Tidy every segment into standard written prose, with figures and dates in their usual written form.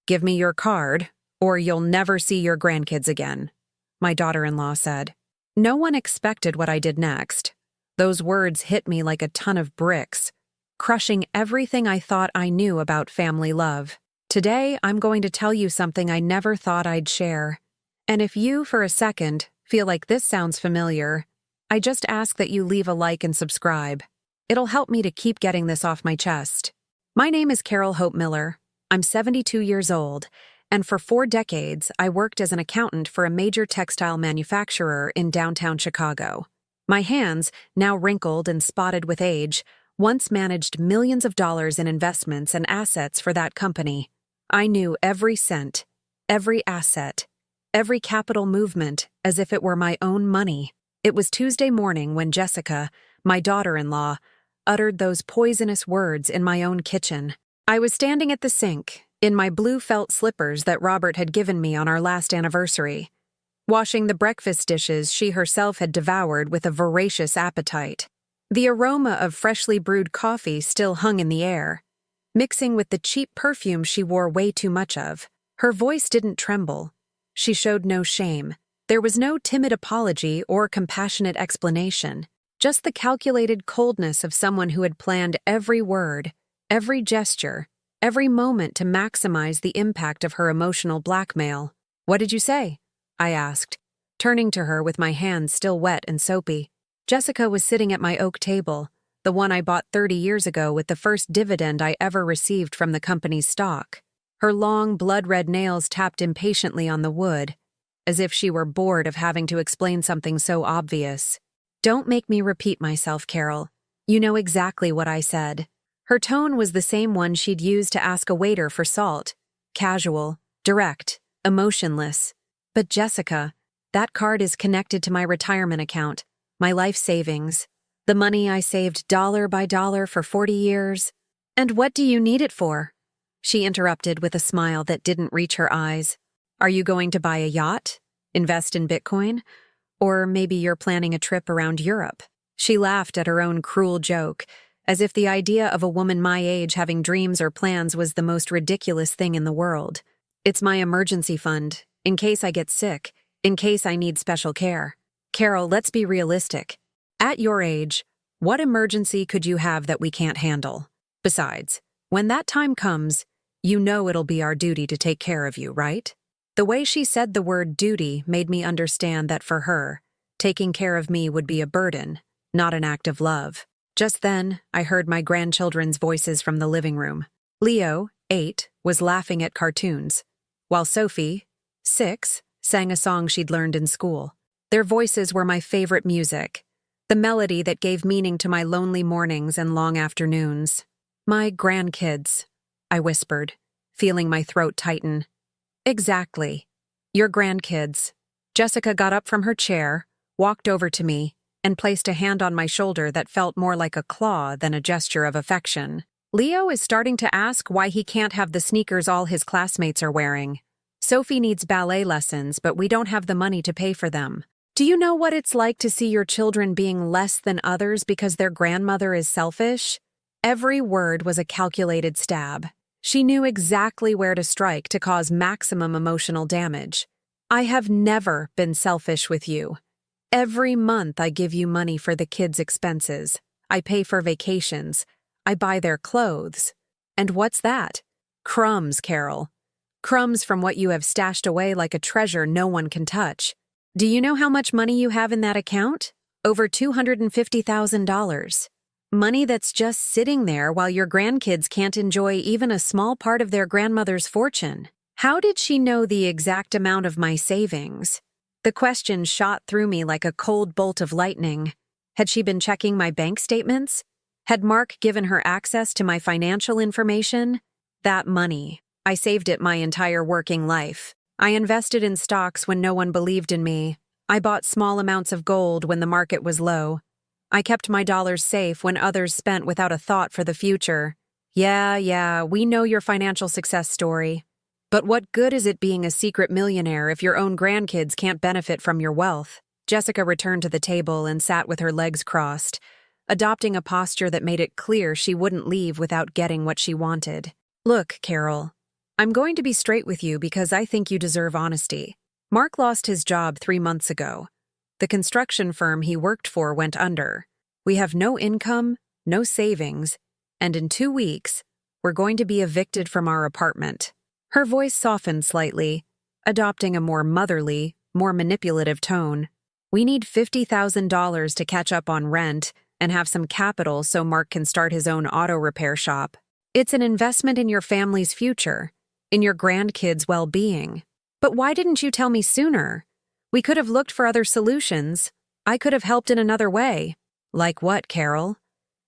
"Give me your card, or you'll never see your grandkids again," my daughter-in-law said. No one expected what I did next. Those words hit me like a ton of bricks, crushing everything I thought I knew about family love. Today, I'm going to tell you something I never thought I'd share. And if you, for a second, feel like this sounds familiar, I just ask that you leave a like and subscribe. It'll help me to keep getting this off my chest. My name is Carol Hope Miller. I'm 72 years old, and for 4 decades, I worked as an accountant for a major textile manufacturer in downtown Chicago. My hands, now wrinkled and spotted with age, once managed millions of dollars in investments and assets for that company. I knew every cent, every asset, every capital movement as if it were my own money. It was Tuesday morning when Jessica, my daughter-in-law, uttered those poisonous words in my own kitchen. I was standing at the sink, in my blue felt slippers that Robert had given me on our last anniversary, washing the breakfast dishes she herself had devoured with a voracious appetite. The aroma of freshly brewed coffee still hung in the air, mixing with the cheap perfume she wore way too much of. Her voice didn't tremble. She showed no shame. There was no timid apology or compassionate explanation, just the calculated coldness of someone who had planned every word, every gesture, every moment to maximize the impact of her emotional blackmail. "What did you say?" I asked, turning to her with my hands still wet and soapy. Jessica was sitting at my oak table, the one I bought 30 years ago with the first dividend I ever received from the company's stock. Her long, blood-red nails tapped impatiently on the wood, as if she were bored of having to explain something so obvious. "Don't make me repeat myself, Carol. You know exactly what I said." Her tone was the same one she'd used to ask a waiter for salt. Casual, direct, emotionless. "But Jessica, that card is connected to my retirement account, my life savings, the money I saved dollar by dollar for 40 years. And what do you need it for?" She interrupted with a smile that didn't reach her eyes. "Are you going to buy a yacht? Invest in Bitcoin? Or maybe you're planning a trip around Europe?" She laughed at her own cruel joke, as if the idea of a woman my age having dreams or plans was the most ridiculous thing in the world. "It's my emergency fund, in case I get sick, in case I need special care." Carol, let's be realistic. At your age, what emergency could you have that we can't handle? Besides, when that time comes, you know it'll be our duty to take care of you, right? The way she said the word duty made me understand that for her, taking care of me would be a burden, not an act of love. Just then, I heard my grandchildren's voices from the living room. Leo, 8, was laughing at cartoons, while Sophie, 6, sang a song she'd learned in school. Their voices were my favorite music, the melody that gave meaning to my lonely mornings and long afternoons. "My grandkids," I whispered, feeling my throat tighten. "Exactly. Your grandkids." Jessica got up from her chair, walked over to me, and placed a hand on my shoulder that felt more like a claw than a gesture of affection. "Leo is starting to ask why he can't have the sneakers all his classmates are wearing. Sophie needs ballet lessons, but we don't have the money to pay for them. Do you know what it's like to see your children being less than others because their grandmother is selfish?" Every word was a calculated stab. She knew exactly where to strike to cause maximum emotional damage. "I have never been selfish with you. Every month I give you money for the kids' expenses. I pay for vacations. I buy their clothes. And what's that? Crumbs, Carol. Crumbs from what you have stashed away like a treasure no one can touch. Do you know how much money you have in that account? Over $250,000. Money that's just sitting there while your grandkids can't enjoy even a small part of their grandmother's fortune. How did she know the exact amount of my savings?" The question shot through me like a cold bolt of lightning. Had she been checking my bank statements? Had Mark given her access to my financial information? That money. I saved it my entire working life. I invested in stocks when no one believed in me. I bought small amounts of gold when the market was low. I kept my dollars safe when others spent without a thought for the future. Yeah, we know your financial success story. But what good is it being a secret millionaire if your own grandkids can't benefit from your wealth? Jessica returned to the table and sat with her legs crossed, adopting a posture that made it clear she wouldn't leave without getting what she wanted. "Look, Carol, I'm going to be straight with you because I think you deserve honesty. Mark lost his job 3 months ago. The construction firm he worked for went under. We have no income, no savings, and in 2 weeks, we're going to be evicted from our apartment. Her voice softened slightly, adopting a more motherly, more manipulative tone. We need $50,000 to catch up on rent and have some capital so Mark can start his own auto repair shop. It's an investment in your family's future, in your grandkids' well-being. But why didn't you tell me sooner? We could have looked for other solutions. I could have helped in another way. Like what, Carol?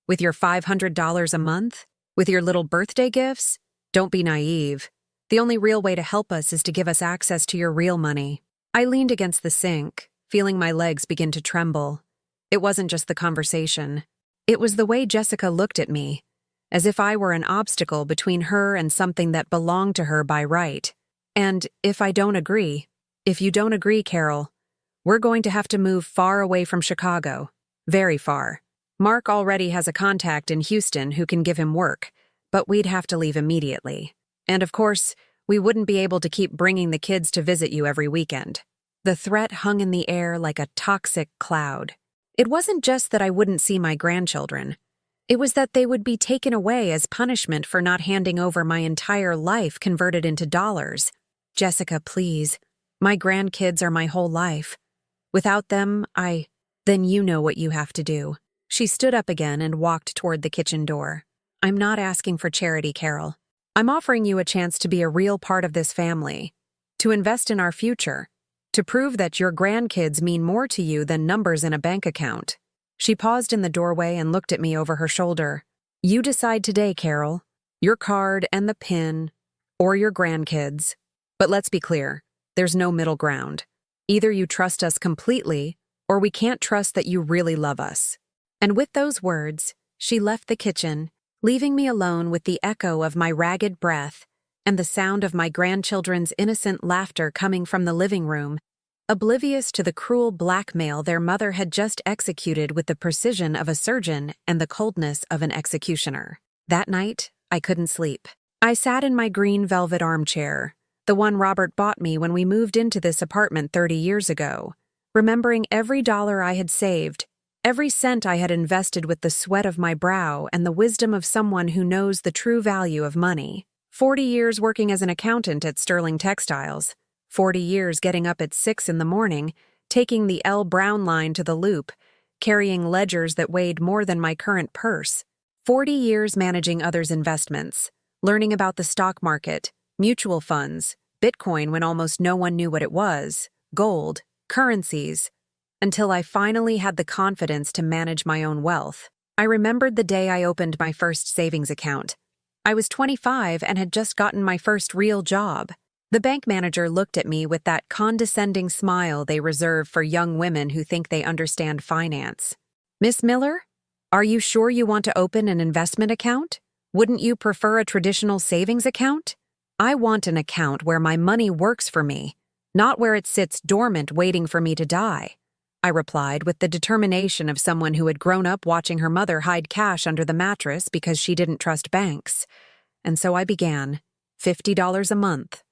With your $500 a month? With your little birthday gifts? Don't be naive. The only real way to help us is to give us access to your real money. I leaned against the sink, feeling my legs begin to tremble. It wasn't just the conversation. It was the way Jessica looked at me, as if I were an obstacle between her and something that belonged to her by right. And if you don't agree, Carol, we're going to have to move far away from Chicago. Very far. Mark already has a contact in Houston who can give him work, but we'd have to leave immediately. And of course, we wouldn't be able to keep bringing the kids to visit you every weekend. The threat hung in the air like a toxic cloud. It wasn't just that I wouldn't see my grandchildren. It was that they would be taken away as punishment for not handing over my entire life converted into dollars. Jessica, please. My grandkids are my whole life. Without them, then you know what you have to do. She stood up again and walked toward the kitchen door. I'm not asking for charity, Carol. I'm offering you a chance to be a real part of this family, to invest in our future, to prove that your grandkids mean more to you than numbers in a bank account. She paused in the doorway and looked at me over her shoulder. You decide today, Carol. Your card and the pin, or your grandkids. But let's be clear, there's no middle ground. Either you trust us completely, or we can't trust that you really love us. And with those words, she left the kitchen, leaving me alone with the echo of my ragged breath and the sound of my grandchildren's innocent laughter coming from the living room, oblivious to the cruel blackmail their mother had just executed with the precision of a surgeon and the coldness of an executioner. That night, I couldn't sleep. I sat in my green velvet armchair, the one Robert bought me when we moved into this apartment 30 years ago, remembering every dollar I had saved, every cent I had invested with the sweat of my brow and the wisdom of someone who knows the true value of money. 40 years working as an accountant at Sterling Textiles, 40 years getting up at 6 in the morning, taking the L. Brown line to the Loop, carrying ledgers that weighed more than my current purse, 40 years managing others' investments, learning about the stock market, mutual funds, Bitcoin when almost no one knew what it was, gold, currencies, until I finally had the confidence to manage my own wealth. I remembered the day I opened my first savings account. I was 25 and had just gotten my first real job. The bank manager looked at me with that condescending smile they reserve for young women who think they understand finance. Miss Miller, are you sure you want to open an investment account? Wouldn't you prefer a traditional savings account? I want an account where my money works for me, not where it sits dormant waiting for me to die, I replied with the determination of someone who had grown up watching her mother hide cash under the mattress because she didn't trust banks. And so I began, $50 a month,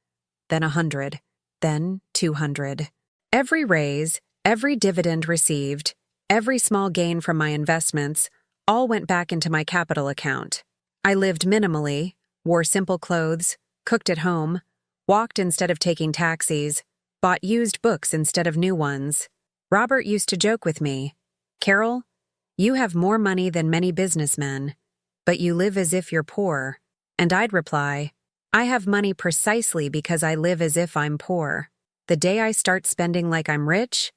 then $100, then $200. Every raise, every dividend received, every small gain from my investments, all went back into my capital account. I lived minimally, wore simple clothes, cooked at home, walked instead of taking taxis, bought used books instead of new ones. Robert used to joke with me, Carol, you have more money than many businessmen, but you live as if you're poor. And I'd reply, I have money precisely because I live as if I'm poor. The day I start spending like I'm rich,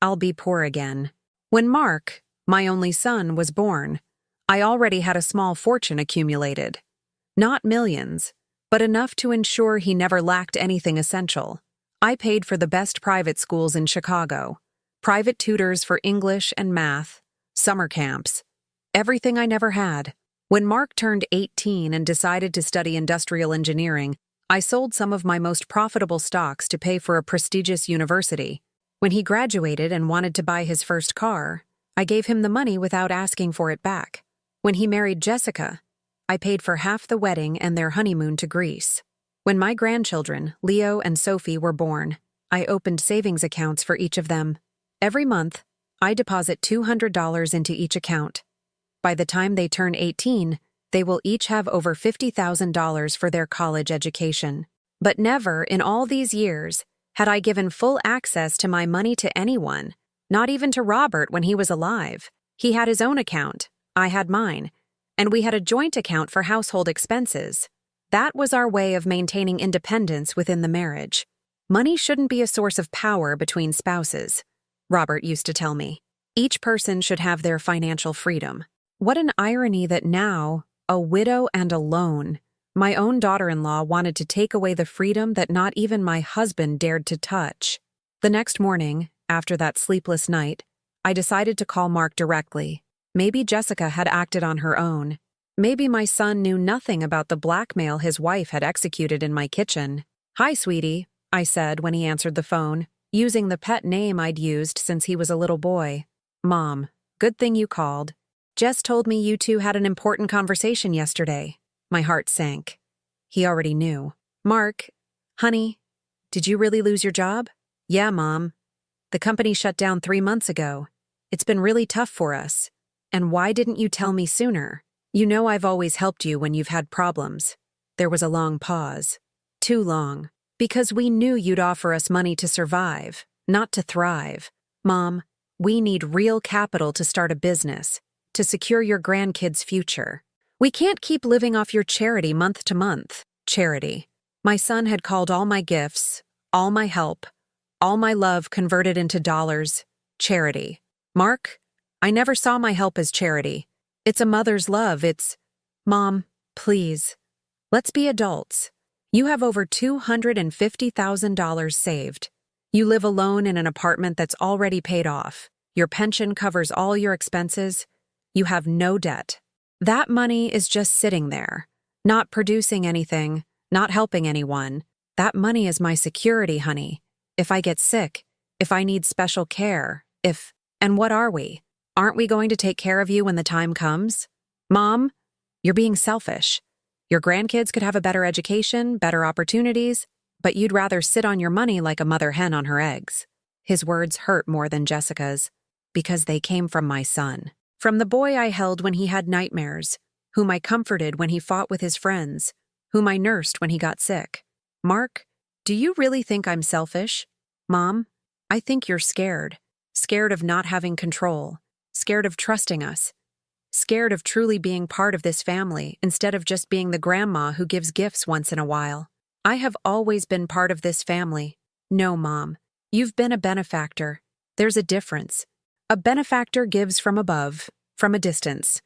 I'll be poor again. When Mark, my only son, was born, I already had a small fortune accumulated. Not millions, but enough to ensure he never lacked anything essential. I paid for the best private schools in Chicago, private tutors for English and math, summer camps, everything I never had. When Mark turned 18 and decided to study industrial engineering, I sold some of my most profitable stocks to pay for a prestigious university. When he graduated and wanted to buy his first car, I gave him the money without asking for it back. When he married Jessica, I paid for half the wedding and their honeymoon to Greece. When my grandchildren, Leo and Sophie, were born, I opened savings accounts for each of them. Every month, I deposit $200 into each account. By the time they turn 18, they will each have over $50,000 for their college education. But never, in all these years, had I given full access to my money to anyone, not even to Robert when he was alive. He had his own account, I had mine, and we had a joint account for household expenses. That was our way of maintaining independence within the marriage. Money shouldn't be a source of power between spouses, Robert used to tell me. Each person should have their financial freedom. What an irony that now, a widow and alone, my own daughter-in-law wanted to take away the freedom that not even my husband dared to touch. The next morning, after that sleepless night, I decided to call Mark directly. Maybe Jessica had acted on her own. Maybe my son knew nothing about the blackmail his wife had executed in my kitchen. "Hi, sweetie," I said when he answered the phone, using the pet name I'd used since he was a little boy. "Mom, good thing you called. Jess told me you two had an important conversation yesterday." My heart sank. He already knew. "Mark, honey, did you really lose your job?" "Yeah, Mom. The company shut down 3 months ago. It's been really tough for us. And why didn't you tell me sooner? You know I've always helped you when you've had problems." There was a long pause. Too long. "Because we knew you'd offer us money to survive, not to thrive. Mom, we need real capital to start a business, to secure your grandkids' future. We can't keep living off your charity month to month." Charity. My son had called all my gifts, all my help, all my love converted into dollars, charity. "Mark, I never saw my help as charity. It's a mother's love, it's—" "Mom, please. Let's be adults. You have over $250,000 saved. You live alone in an apartment that's already paid off. Your pension covers all your expenses. You have no debt. That money is just sitting there, not producing anything, not helping anyone. That money is my security, honey. If I get sick, if I need special care, and what are we? Aren't we going to take care of you when the time comes? Mom, you're being selfish. Your grandkids could have a better education, better opportunities, but you'd rather sit on your money like a mother hen on her eggs." His words hurt more than Jessica's, because they came from my son. From the boy I held when he had nightmares, whom I comforted when he fought with his friends, whom I nursed when he got sick. "Mark, do you really think I'm selfish?" "Mom, I think you're scared. Scared of not having control. Scared of trusting us. Scared of truly being part of this family instead of just being the grandma who gives gifts once in a while. I have always been part of this family." "No, Mom. You've been a benefactor. There's a difference. A benefactor gives from above, from a distance.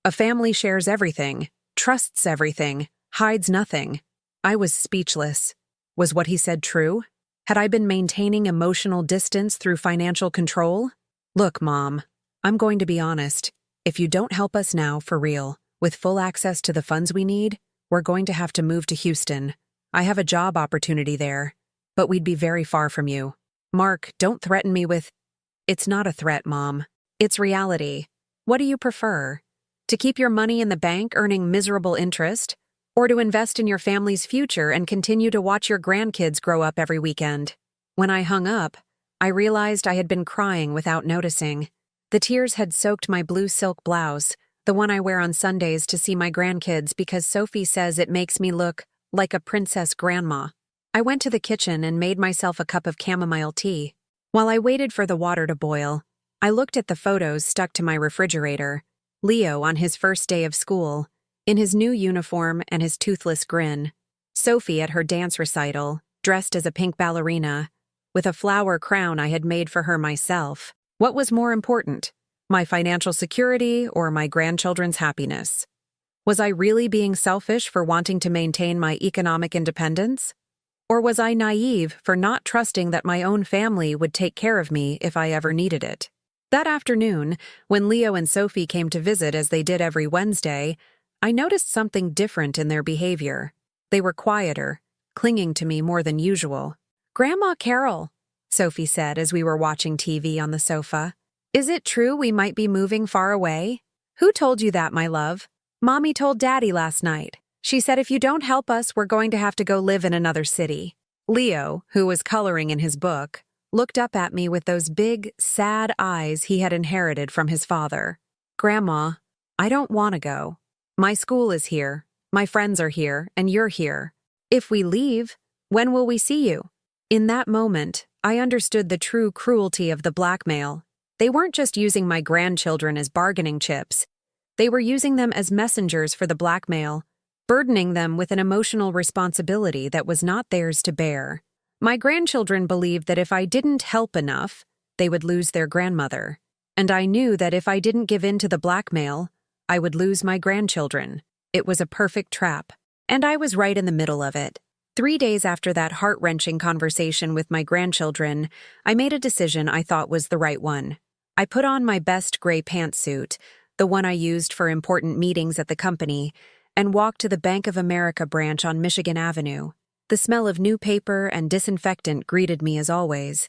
A family shares everything, trusts everything, hides nothing." I was speechless. Was what he said true? Had I been maintaining emotional distance through financial control? "Look, Mom, I'm going to be honest. If you don't help us now, for real, with full access to the funds we need, we're going to have to move to Houston. I have a job opportunity there, but we'd be very far from you. Mark, don't threaten me with—" "It's not a threat, Mom. It's reality. What do you prefer? To keep your money in the bank earning miserable interest, or to invest in your family's future and continue to watch your grandkids grow up every weekend?" When I hung up, I realized I had been crying without noticing. The tears had soaked my blue silk blouse, the one I wear on Sundays to see my grandkids because Sophie says it makes me look like a princess grandma. I went to the kitchen and made myself a cup of chamomile tea. While I waited for the water to boil, I looked at the photos stuck to my refrigerator. Leo on his first day of school, in his new uniform and his toothless grin. Sophie at her dance recital, dressed as a pink ballerina, with a flower crown I had made for her myself. What was more important, my financial security or my grandchildren's happiness? Was I really being selfish for wanting to maintain my economic independence? Or was I naive for not trusting that my own family would take care of me if I ever needed it? That afternoon, when Leo and Sophie came to visit as they did every Wednesday, I noticed something different in their behavior. They were quieter, clinging to me more than usual. "Grandma Carol," Sophie said as we were watching TV on the sofa, "is it true we might be moving far away?" "Who told you that, my love?" "Mommy told Daddy last night." She said, if you don't help us, we're going to have to go live in another city. Leo, who was coloring in his book, looked up at me with those big, sad eyes he had inherited from his father. Grandma, I don't want to go. My school is here, my friends are here, and you're here. If we leave, when will we see you? In that moment, I understood the true cruelty of the blackmail. They weren't just using my grandchildren as bargaining chips. They were using them as messengers for the blackmail, burdening them with an emotional responsibility that was not theirs to bear. My grandchildren believed that if I didn't help enough, they would lose their grandmother. And I knew that if I didn't give in to the blackmail, I would lose my grandchildren. It was a perfect trap. And I was right in the middle of it. 3 days after that heart-wrenching conversation with my grandchildren, I made a decision I thought was the right one. I put on my best gray pantsuit, the one I used for important meetings at the company, and walked to the Bank of America branch on Michigan Avenue. The smell of new paper and disinfectant greeted me as always,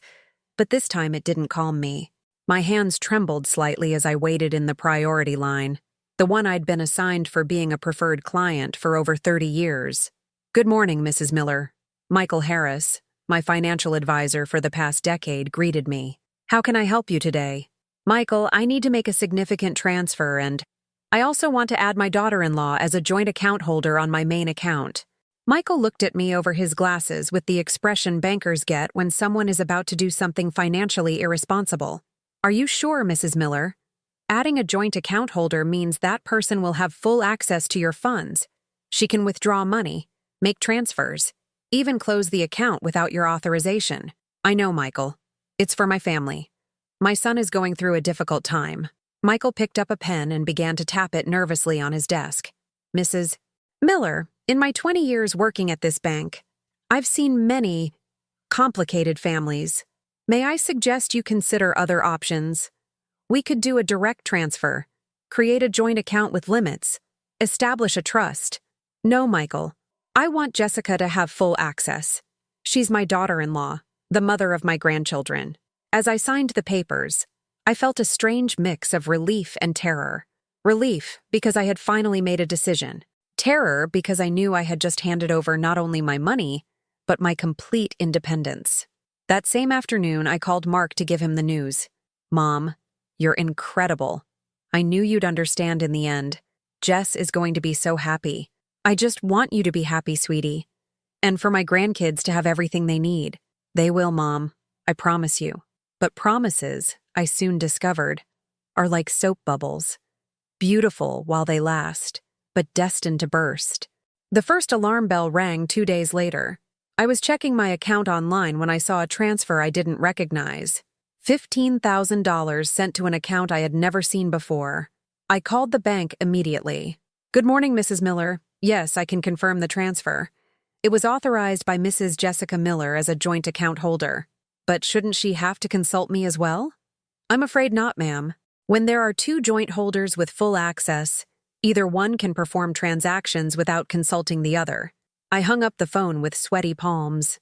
but this time it didn't calm me. My hands trembled slightly as I waited in the priority line, the one I'd been assigned for being a preferred client for over 30 years. Good morning, Mrs. Miller. Michael Harris, my financial advisor for the past decade, greeted me. How can I help you today? Michael, I need to make a significant transfer and I also want to add my daughter-in-law as a joint account holder on my main account. Michael looked at me over his glasses with the expression bankers get when someone is about to do something financially irresponsible. Are you sure, Mrs. Miller? Adding a joint account holder means that person will have full access to your funds. She can withdraw money, make transfers, even close the account without your authorization. I know, Michael. It's for my family. My son is going through a difficult time. Michael picked up a pen and began to tap it nervously on his desk. Mrs. Miller, in my 20 years working at this bank, I've seen many complicated families. May I suggest you consider other options? We could do a direct transfer, create a joint account with limits, establish a trust. No, Michael. I want Jessica to have full access. She's my daughter-in-law, the mother of my grandchildren. As I signed the papers, I felt a strange mix of relief and terror. Relief, because I had finally made a decision. Terror, because I knew I had just handed over not only my money, but my complete independence. That same afternoon, I called Mark to give him the news. Mom, you're incredible. I knew you'd understand in the end. Jess is going to be so happy. I just want you to be happy, sweetie. And for my grandkids to have everything they need. They will, Mom. I promise you. But promises, I soon discovered, are like soap bubbles. Beautiful while they last, but destined to burst. The first alarm bell rang 2 days later. I was checking my account online when I saw a transfer I didn't recognize. $15,000 sent to an account I had never seen before. I called the bank immediately. Good morning, Mrs. Miller. Yes, I can confirm the transfer. It was authorized by Mrs. Jessica Miller as a joint account holder. But shouldn't she have to consult me as well? I'm afraid not, ma'am. When there are two joint holders with full access, either one can perform transactions without consulting the other. I hung up the phone with sweaty palms.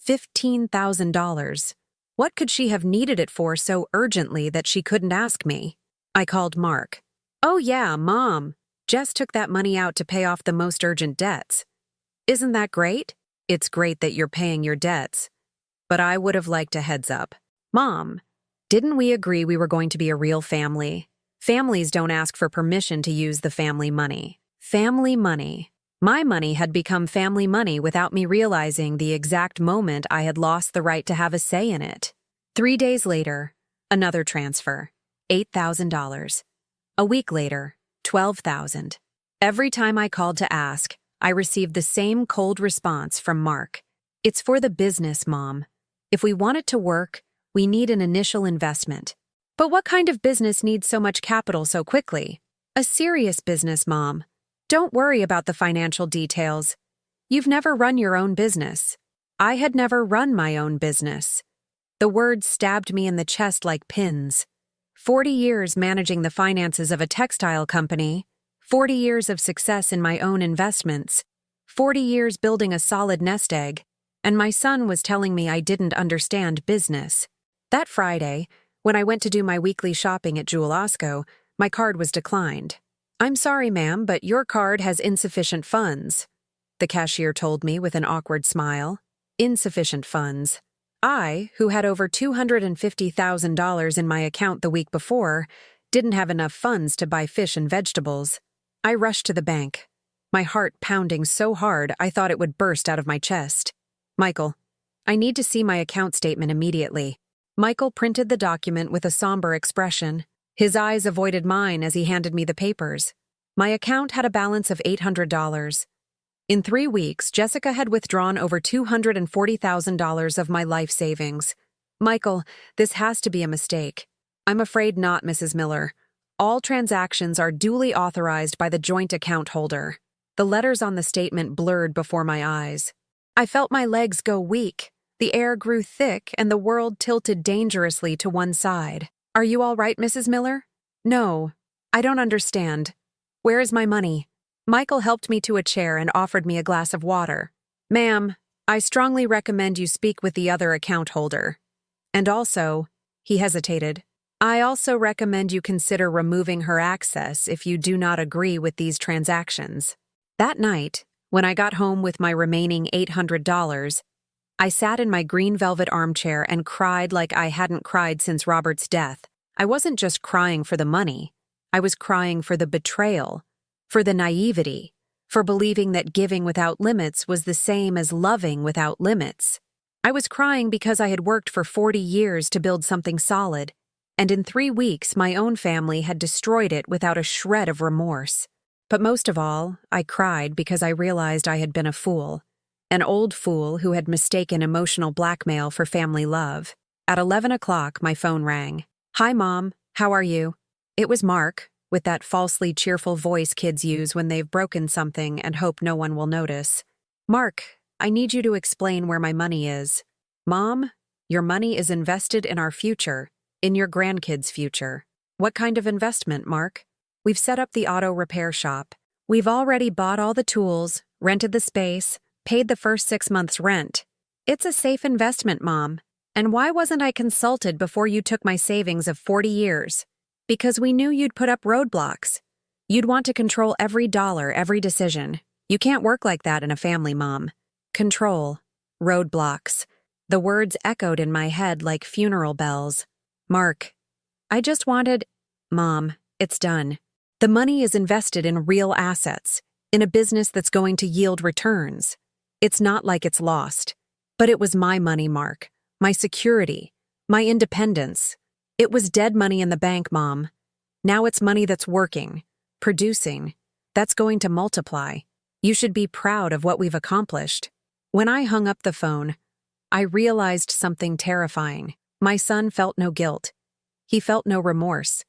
$15,000. What could she have needed it for so urgently that she couldn't ask me? I called Mark. Oh yeah, Mom. Jess took that money out to pay off the most urgent debts. Isn't that great? It's great that you're paying your debts. But I would have liked a heads up. Mom, didn't we agree we were going to be a real family? Families don't ask for permission to use the family money. Family money. My money had become family money without me realizing the exact moment I had lost the right to have a say in it. 3 days later, another transfer. $8,000. A week later, $12,000. Every time I called to ask, I received the same cold response from Mark. It's for the business, Mom. If we want it to work, we need an initial investment. But what kind of business needs so much capital so quickly? A serious business, Mom. Don't worry about the financial details. You've never run your own business. I had never run my own business. The words stabbed me in the chest like pins. 40 years managing the finances of a textile company, 40 years of success in my own investments, 40 years building a solid nest egg, and my son was telling me I didn't understand business. That Friday, when I went to do my weekly shopping at Jewel Osco, my card was declined. I'm sorry, ma'am, but your card has insufficient funds, the cashier told me with an awkward smile. Insufficient funds. I, who had over $250,000 in my account the week before, didn't have enough funds to buy fish and vegetables. I rushed to the bank, my heart pounding so hard I thought it would burst out of my chest. Michael, I need to see my account statement immediately. Michael printed the document with a somber expression. His eyes avoided mine as he handed me the papers. My account had a balance of $800. In 3 weeks, Jessica had withdrawn over $240,000 of my life savings. Michael, this has to be a mistake. I'm afraid not, Mrs. Miller. All transactions are duly authorized by the joint account holder. The letters on the statement blurred before my eyes. I felt my legs go weak. The air grew thick and the world tilted dangerously to one side. Are you all right, Mrs. Miller? No, I don't understand. Where is my money? Michael helped me to a chair and offered me a glass of water. Ma'am, I strongly recommend you speak with the other account holder. And also, he hesitated, I also recommend you consider removing her access if you do not agree with these transactions. That night, when I got home with my remaining $800, I sat in my green velvet armchair and cried like I hadn't cried since Robert's death. I wasn't just crying for the money. I was crying for the betrayal, for the naivety, for believing that giving without limits was the same as loving without limits. I was crying because I had worked for 40 years to build something solid, and in 3 weeks my own family had destroyed it without a shred of remorse. But most of all, I cried because I realized I had been a fool. An old fool who had mistaken emotional blackmail for family love. At 11 o'clock, my phone rang. Hi, Mom. How are you? It was Mark, with that falsely cheerful voice kids use when they've broken something and hope no one will notice. Mark, I need you to explain where my money is. Mom, your money is invested in our future, in your grandkids' future. What kind of investment, Mark? We've set up the auto repair shop. We've already bought all the tools, rented the space, paid the first 6 months' rent. It's a safe investment, Mom. And why wasn't I consulted before you took my savings of 40 years? Because we knew you'd put up roadblocks. You'd want to control every dollar, every decision. You can't work like that in a family, Mom. Control. Roadblocks. The words echoed in my head like funeral bells. Mark, I just wanted... Mom, it's done. The money is invested in real assets, in a business that's going to yield returns. It's not like it's lost. But it was my money, Mark. My security. My independence. It was dead money in the bank, Mom. Now it's money that's working, producing, that's going to multiply. You should be proud of what we've accomplished. When I hung up the phone, I realized something terrifying. My son felt no guilt. He felt no remorse.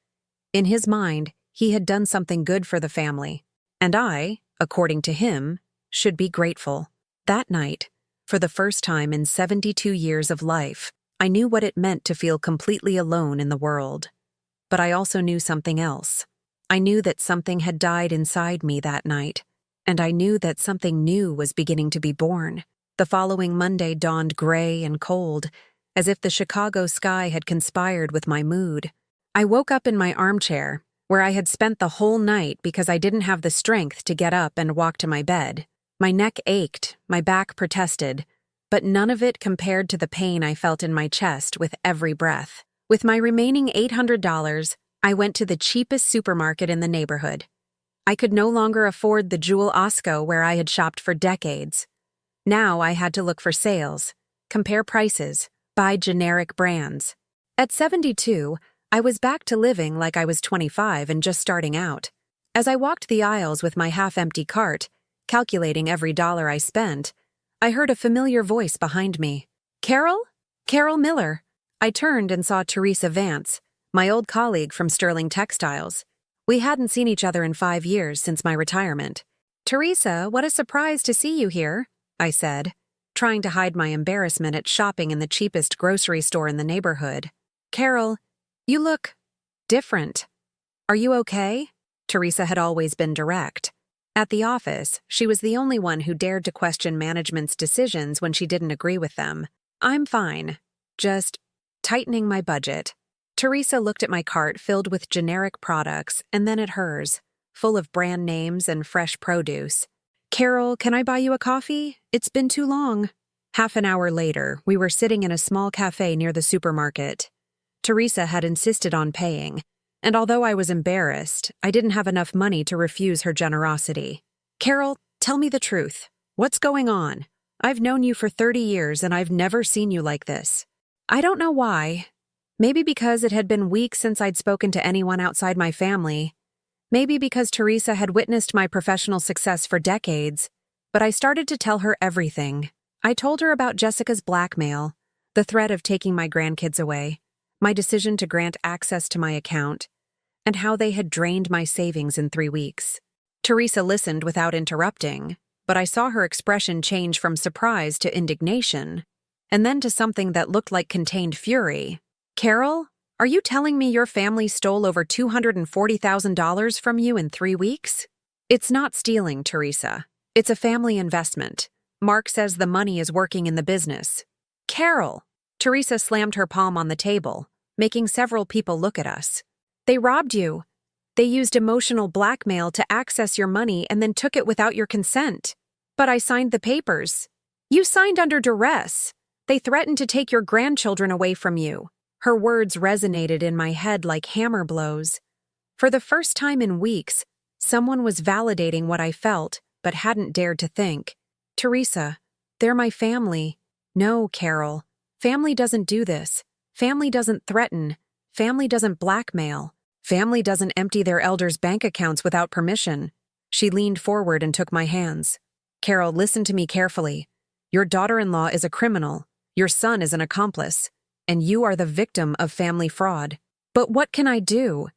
In his mind, he had done something good for the family. And I, according to him, should be grateful. That night, for the first time in 72 years of life, I knew what it meant to feel completely alone in the world. But I also knew something else. I knew that something had died inside me that night, and I knew that something new was beginning to be born. The following Monday dawned gray and cold, as if the Chicago sky had conspired with my mood. I woke up in my armchair, where I had spent the whole night because I didn't have the strength to get up and walk to my bed. My neck ached, my back protested, but none of it compared to the pain I felt in my chest with every breath. With my remaining $800, I went to the cheapest supermarket in the neighborhood. I could no longer afford the Jewel Osco where I had shopped for decades. Now I had to look for sales, compare prices, buy generic brands. At 72, I was back to living like I was 25 and just starting out. As I walked the aisles with my half-empty cart, calculating every dollar I spent, I heard a familiar voice behind me. Carol? Carol Miller. I turned and saw Teresa Vance, my old colleague from Sterling Textiles. We hadn't seen each other in 5 years since my retirement. Teresa, what a surprise to see you here, I said, trying to hide my embarrassment at shopping in the cheapest grocery store in the neighborhood. Carol, you look different. Are you okay? Teresa had always been direct. At the office, she was the only one who dared to question management's decisions when she didn't agree with them. I'm fine. Just tightening my budget. Teresa looked at my cart filled with generic products and then at hers. full of brand names and fresh produce. "Carol, can I buy you a coffee? It's been too long." Half an hour later, we were sitting in a small cafe near the supermarket. Teresa had insisted on paying, and although I was embarrassed, I didn't have enough money to refuse her generosity. "Carol, tell me the truth. What's going on? I've known you for 30 years and I've never seen you like this." I don't know why. Maybe because it had been weeks since I'd spoken to anyone outside my family. Maybe because Teresa had witnessed my professional success for decades. But I started to tell her everything. I told her about Jessica's blackmail, the threat of taking my grandkids away, my decision to grant access to my account, and how they had drained my savings in 3 weeks. Teresa listened without interrupting, but I saw her expression change from surprise to indignation, and then to something that looked like contained fury. "Carol, are you telling me your family stole over $240,000 from you in 3 weeks? It's not stealing, Teresa. It's a family investment. Mark says the money is working in the business." "Carol!" Teresa slammed her palm on the table, making several people look at us. "They robbed you. They used emotional blackmail to access your money and then took it without your consent." "But I signed the papers." "You signed under duress. They threatened to take your grandchildren away from you." Her words resonated in my head like hammer blows. For the first time in weeks, someone was validating what I felt but hadn't dared to think. "Teresa, they're my family." "No, Carol. Family doesn't do this. Family doesn't threaten. Family doesn't blackmail. Family doesn't empty their elders' bank accounts without permission." She leaned forward and took my hands. "Carol, listen to me carefully. Your daughter-in-law is a criminal. Your son is an accomplice. And you are the victim of family fraud. But what can I do?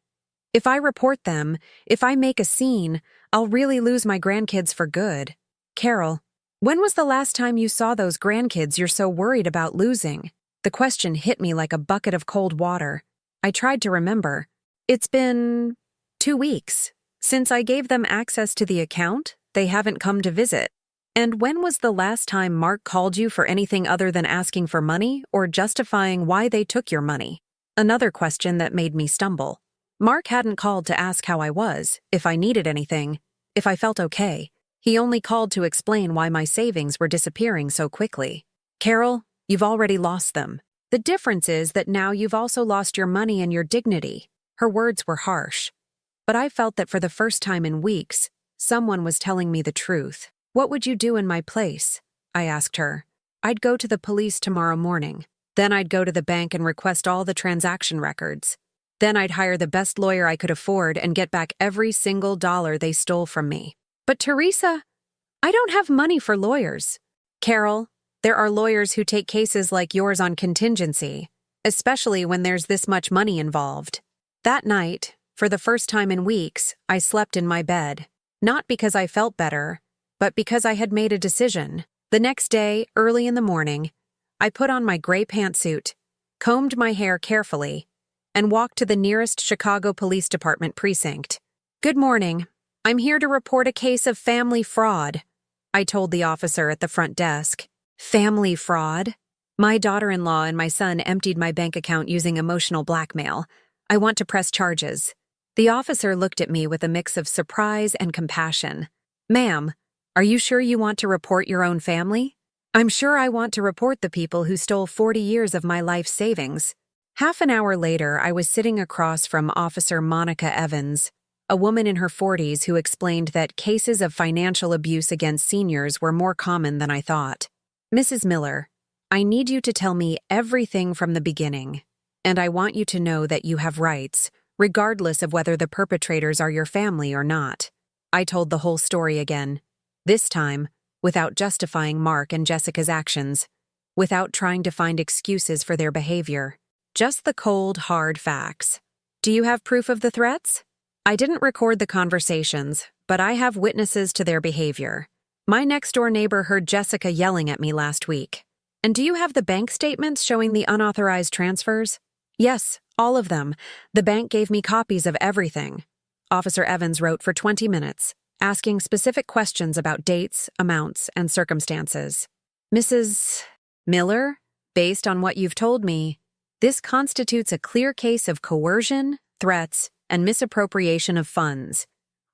If I report them, if I make a scene, I'll really lose my grandkids for good. Carol, when was the last time you saw those grandkids you're so worried about losing?" The question hit me like a bucket of cold water. I tried to remember. "It's been 2 weeks. Since I gave them access to the account, they haven't come to visit." "And when was the last time Mark called you for anything other than asking for money or justifying why they took your money?" Another question that made me stumble. Mark hadn't called to ask how I was, if I needed anything, if I felt okay. He only called to explain why my savings were disappearing so quickly. "Carol, you've already lost them. The difference is that now you've also lost your money and your dignity." Her words were harsh, but I felt that for the first time in weeks, someone was telling me the truth. "What would you do in my place?" I asked her. "I'd go to the police tomorrow morning. Then I'd go to the bank and request all the transaction records. Then I'd hire the best lawyer I could afford and get back every single dollar they stole from me." "But Teresa, I don't have money for lawyers." "Carol, there are lawyers who take cases like yours on contingency, especially when there's this much money involved." That night, for the first time in weeks, I slept in my bed. Not because I felt better, but because I had made a decision. The next day, early in the morning, I put on my gray pantsuit, combed my hair carefully, and walked to the nearest Chicago Police Department precinct. "Good morning. I'm here to report a case of family fraud," I told the officer at the front desk. "Family fraud? My daughter-in-law and my son emptied my bank account using emotional blackmail. I want to press charges." The officer looked at me with a mix of surprise and compassion. "Ma'am, are you sure you want to report your own family?" "I'm sure I want to report the people who stole 40 years of my life savings." Half an hour later, I was sitting across from Officer Monica Evans, a woman in her 40s who explained that cases of financial abuse against seniors were more common than I thought. "Mrs. Miller, I need you to tell me everything from the beginning, and I want you to know that you have rights, regardless of whether the perpetrators are your family or not." I told the whole story again, this time without justifying Mark and Jessica's actions, without trying to find excuses for their behavior. Just the cold, hard facts. "Do you have proof of the threats?" I didn't record the conversations, but I have witnesses to their behavior. My next-door neighbor heard Jessica yelling at me last week. "And do you have the bank statements showing the unauthorized transfers?" "Yes, all of them. The bank gave me copies of everything." Officer Evans wrote for 20 minutes, asking specific questions about dates, amounts, and circumstances. "Mrs. Miller, based on what you've told me, this constitutes a clear case of coercion, threats, and misappropriation of funds.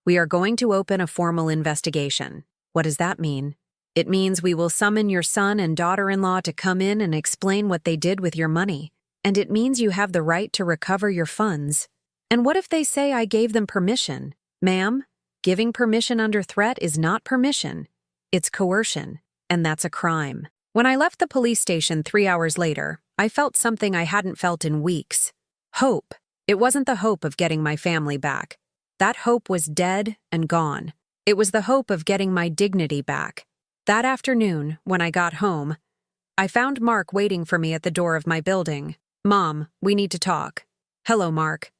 We are going to open a formal investigation. What does that mean? It means we will summon your son and daughter-in-law to come in and explain what they did with your money. And it means you have the right to recover your funds. And what if they say I gave them permission? Ma'am, giving permission under threat is not permission. It's coercion, and that's a crime. When I left the police station 3 hours later, I felt something I hadn't felt in weeks. Hope. It wasn't the hope of getting my family back. That hope was dead and gone. It was the hope of getting my dignity back. That afternoon, when I got home, I found Mark waiting for me at the door of my building. Mom, we need to talk. Hello, Mark.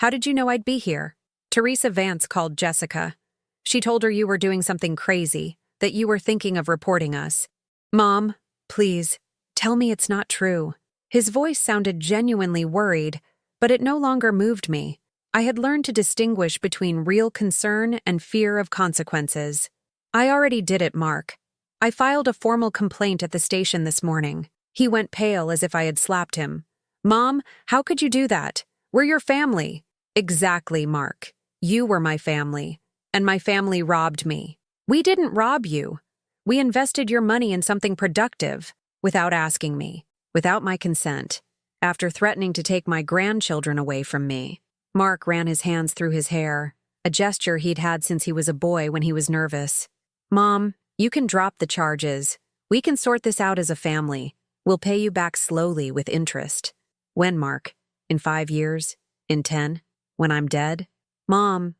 How did you know I'd be here? Teresa Vance called Jessica. She told her you were doing something crazy, that you were thinking of reporting us. Mom, please, tell me it's not true. His voice sounded genuinely worried, but it no longer moved me. I had learned to distinguish between real concern and fear of consequences. I already did it, Mark. I filed a formal complaint at the station this morning. He went pale as if I had slapped him. Mom, how could you do that? We're your family. Exactly, Mark. You were my family, and my family robbed me. We didn't rob you. We invested your money in something productive, without asking me, without my consent, after threatening to take my grandchildren away from me. Mark ran his hands through his hair, a gesture he'd had since he was a boy when he was nervous. Mom, you can drop the charges. We can sort this out as a family. We'll pay you back slowly with interest. When, Mark? In 5 years? In 10? When I'm dead? Mom,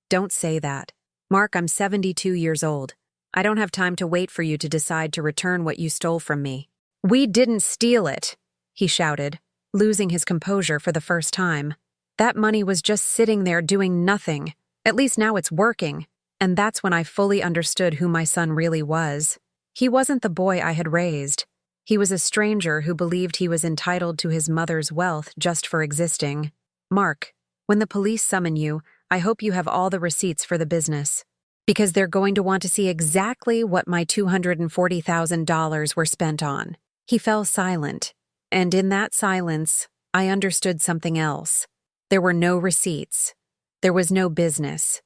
don't say that. Mark, I'm 72 years old. I don't have time to wait for you to decide to return what you stole from me. We didn't steal it, he shouted, losing his composure for the first time. That money was just sitting there doing nothing. At least now it's working. And that's when I fully understood who my son really was. He wasn't the boy I had raised. He was a stranger who believed he was entitled to his mother's wealth just for existing. Mark, when the police summon you, I hope you have all the receipts for the business. Because they're going to want to see exactly what my $240,000 were spent on. He fell silent, and in that silence, I understood something else. There were no receipts. There was no business.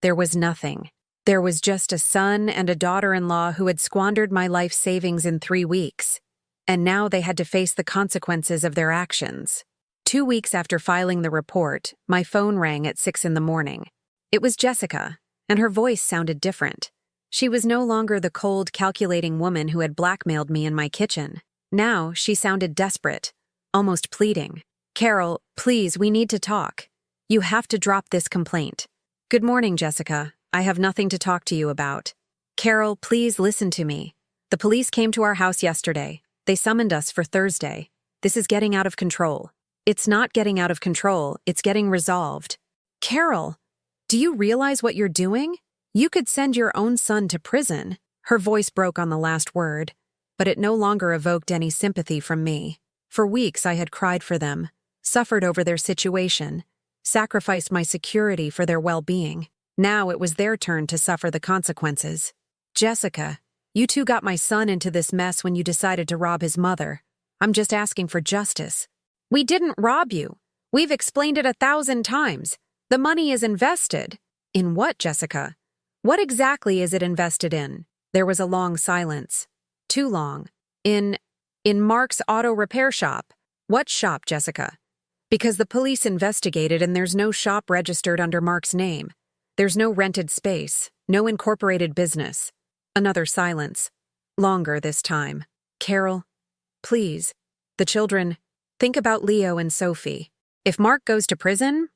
There was nothing. There was just a son and a daughter-in-law who had squandered my life savings in 3 weeks, and now they had to face the consequences of their actions. 2 weeks after filing the report, my phone rang at 6 in the morning. It was Jessica, and her voice sounded different. She was no longer the cold, calculating woman who had blackmailed me in my kitchen. Now she sounded desperate, almost pleading. Carol, please, we need to talk. You have to drop this complaint. Good morning, Jessica. I have nothing to talk to you about. Carol, please listen to me. The police came to our house yesterday. They summoned us for Thursday. This is getting out of control. It's not getting out of control, it's getting resolved. Carol, do you realize what you're doing? You could send your own son to prison. Her voice broke on the last word, but it no longer evoked any sympathy from me. For weeks I had cried for them, suffered over their situation, sacrificed my security for their well-being. Now it was their turn to suffer the consequences. Jessica, you two got my son into this mess when you decided to rob his mother. I'm just asking for justice. We didn't rob you. We've explained it 1,000 times. The money is invested. In what, Jessica? What exactly is it invested in? There was a long silence. Too long. In Mark's auto repair shop. What shop, Jessica? Because the police investigated and there's no shop registered under Mark's name. There's no rented space, no incorporated business. Another silence. Longer this time. Carol, please. The children, think about Leo and Sophie. If Mark goes to prison,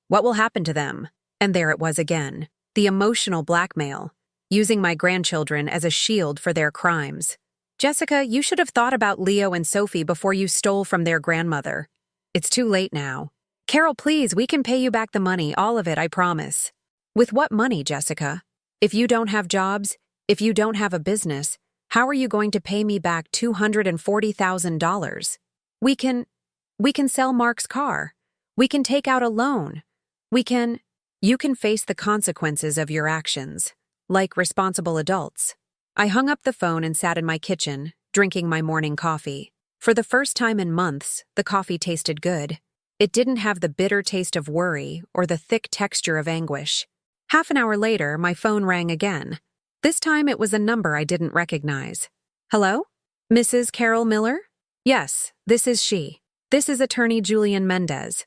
what will happen to them? And there it was again. The emotional blackmail. Using my grandchildren as a shield for their crimes. Jessica, you should have thought about Leo and Sophie before you stole from their grandmother. It's too late now. Carol, please, we can pay you back the money, all of it, I promise. With what money, Jessica? If you don't have jobs, if you don't have a business, how are you going to pay me back $240,000? We can sell Mark's car. We can take out a loan. You can face the consequences of your actions, like responsible adults. I hung up the phone and sat in my kitchen, drinking my morning coffee. For the first time in months, the coffee tasted good. It didn't have the bitter taste of worry or the thick texture of anguish. Half an hour later, my phone rang again. This time it was a number I didn't recognize. Hello? Mrs. Carol Miller? Yes, this is she. This is attorney Julian Mendez.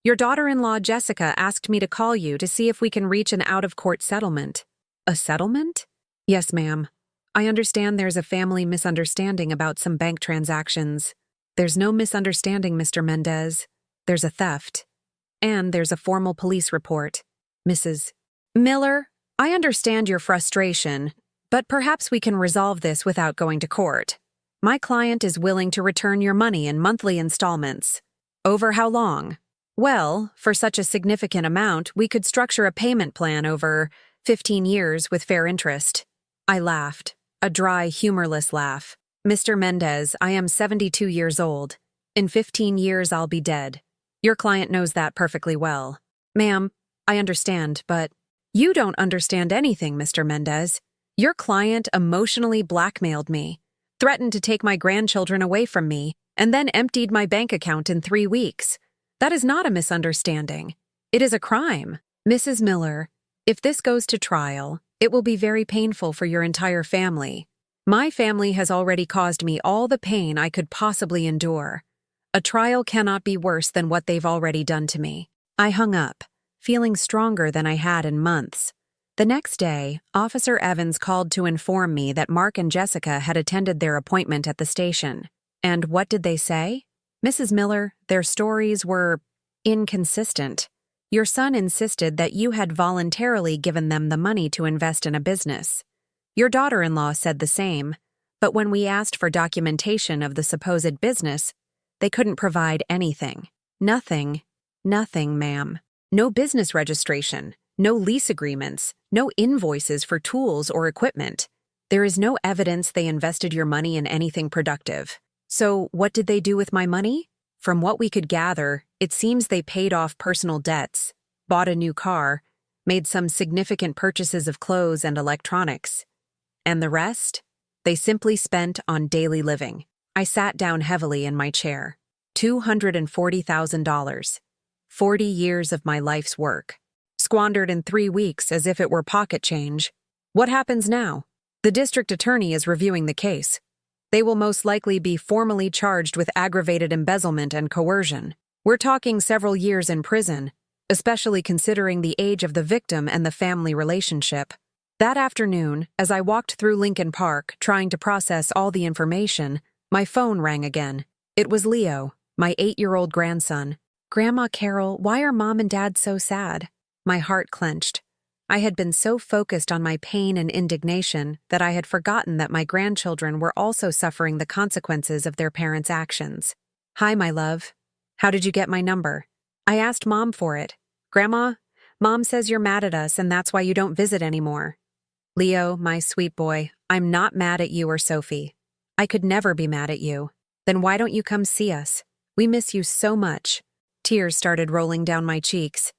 Your daughter-in-law Jessica asked me to call you to see if we can reach an out-of-court settlement. A settlement? Yes, ma'am. I understand there's a family misunderstanding about some bank transactions. There's no misunderstanding, Mr. Mendez. There's a theft. And there's a formal police report. Mrs. Miller, I understand your frustration, but perhaps we can resolve this without going to court. My client is willing to return your money in monthly installments. Over how long? Well, for such a significant amount, we could structure a payment plan over 15 years with fair interest. I laughed, a dry, humorless laugh. Mr. Mendez, I am 72 years old. In 15 years, I'll be dead. Your client knows that perfectly well. Ma'am, I understand, but you don't understand anything, Mr. Mendez. Your client emotionally blackmailed me, threatened to take my grandchildren away from me, and then emptied my bank account in 3 weeks. That is not a misunderstanding. It is a crime. Mrs. Miller, if this goes to trial, it will be very painful for your entire family. My family has already caused me all the pain I could possibly endure. A trial cannot be worse than what they've already done to me. I hung up, feeling stronger than I had in months. The next day, Officer Evans called to inform me that Mark and Jessica had attended their appointment at the station. And what did they say? Mrs. Miller, their stories were inconsistent. Your son insisted that you had voluntarily given them the money to invest in a business. Your daughter-in-law said the same, but when we asked for documentation of the supposed business, they couldn't provide anything. Nothing, ma'am. No business registration, no lease agreements, no invoices for tools or equipment. There is no evidence they invested your money in anything productive. So what did they do with my money? From what we could gather, it seems they paid off personal debts, bought a new car, made some significant purchases of clothes and electronics. And the rest? They simply spent on daily living. I sat down heavily in my chair. $240,000. 40 years of my life's work. Squandered in 3 weeks as if it were pocket change. What happens now? The district attorney is reviewing the case. They will most likely be formally charged with aggravated embezzlement and coercion. We're talking several years in prison, especially considering the age of the victim and the family relationship. That afternoon, as I walked through Lincoln Park trying to process all the information, my phone rang again. It was Leo, my 8-year-old grandson. Grandma Carol, why are Mom and Dad so sad? My heart clenched. I had been so focused on my pain and indignation that I had forgotten that my grandchildren were also suffering the consequences of their parents' actions. Hi, my love. How did you get my number? I asked Mom for it. Grandma, Mom says you're mad at us and that's why you don't visit anymore. Leo, my sweet boy, I'm not mad at you or Sophie. I could never be mad at you. Then why don't you come see us? We miss you so much. Tears started rolling down my cheeks.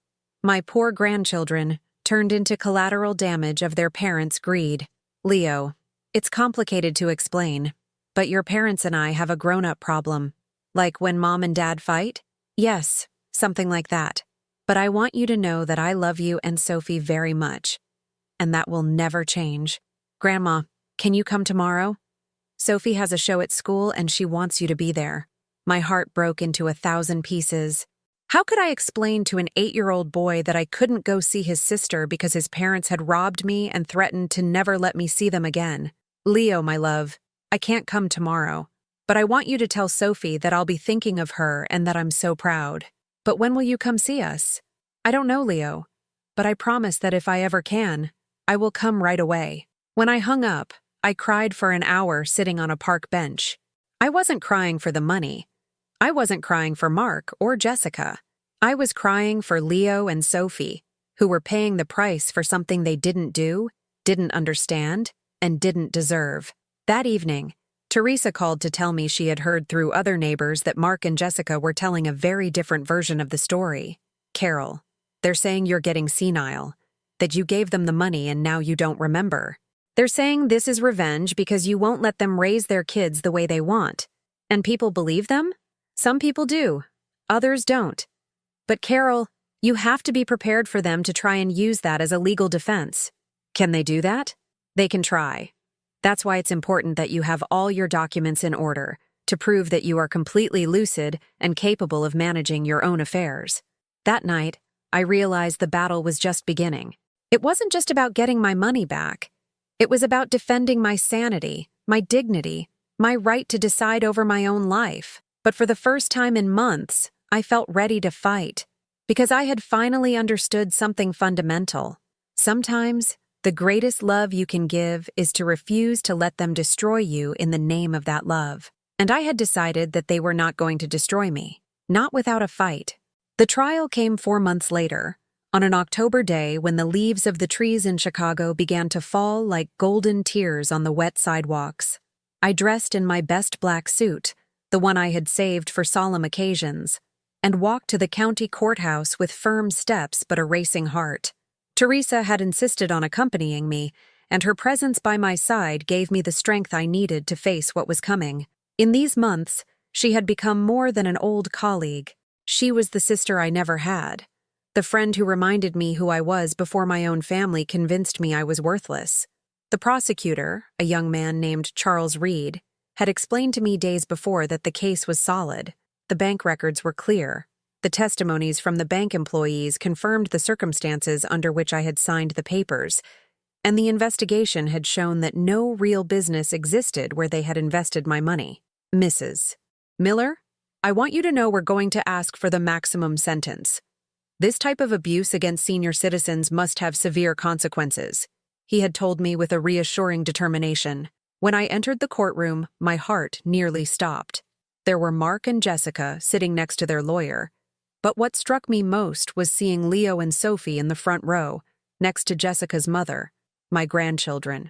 My poor grandchildren turned into collateral damage of their parents' greed. Leo, it's complicated to explain, but your parents and I have a grown-up problem. Like when Mom and Dad fight? Yes, something like that. But I want you to know that I love you and Sophie very much. And that will never change. Grandma, can you come tomorrow? Sophie has a show at school and she wants you to be there. My heart broke into 1,000 pieces. How could I explain to an 8-year-old boy that I couldn't go see his sister because his parents had robbed me and threatened to never let me see them again? Leo, my love, I can't come tomorrow, but I want you to tell Sophie that I'll be thinking of her and that I'm so proud. But when will you come see us? I don't know, Leo, but I promise that if I ever can, I will come right away. When I hung up, I cried for an hour sitting on a park bench. I wasn't crying for the money. I wasn't crying for Mark or Jessica. I was crying for Leo and Sophie, who were paying the price for something they didn't do, didn't understand, and didn't deserve. That evening, Teresa called to tell me she had heard through other neighbors that Mark and Jessica were telling a very different version of the story. Carol, they're saying you're getting senile, that you gave them the money and now you don't remember. They're saying this is revenge because you won't let them raise their kids the way they want. And people believe them? Some people do. Others don't. But Carol, You have to be prepared for them to try and use that as a legal defense. Can they do that? They can try. That's why it's important that you have all your documents in order to prove that you are completely lucid and capable of managing your own affairs. That night, I realized the battle was just beginning. It wasn't just about getting my money back. It was about defending my sanity, my dignity, my right to decide over my own life. But for the first time in months, I felt ready to fight, because I had finally understood something fundamental. Sometimes, the greatest love you can give is to refuse to let them destroy you in the name of that love. And I had decided that they were not going to destroy me, not without a fight. The trial came 4 months later, on an October day when the leaves of the trees in Chicago began to fall like golden tears on the wet sidewalks. I dressed in my best black suit, the one I had saved for solemn occasions, and walked to the county courthouse with firm steps but a racing heart. Teresa had insisted on accompanying me, and her presence by my side gave me the strength I needed to face what was coming. In these months, she had become more than an old colleague. She was the sister I never had, the friend who reminded me who I was before my own family convinced me I was worthless. The prosecutor, a young man named Charles Reed, had explained to me days before that the case was solid. The bank records were clear. The testimonies from the bank employees confirmed the circumstances under which I had signed the papers, and the investigation had shown that no real business existed where they had invested my money. Mrs. Miller, I want you to know we're going to ask for the maximum sentence. This type of abuse against senior citizens must have severe consequences, he had told me with a reassuring determination. When I entered the courtroom, my heart nearly stopped. There were Mark and Jessica sitting next to their lawyer, but what struck me most was seeing Leo and Sophie in the front row, next to Jessica's mother, my grandchildren,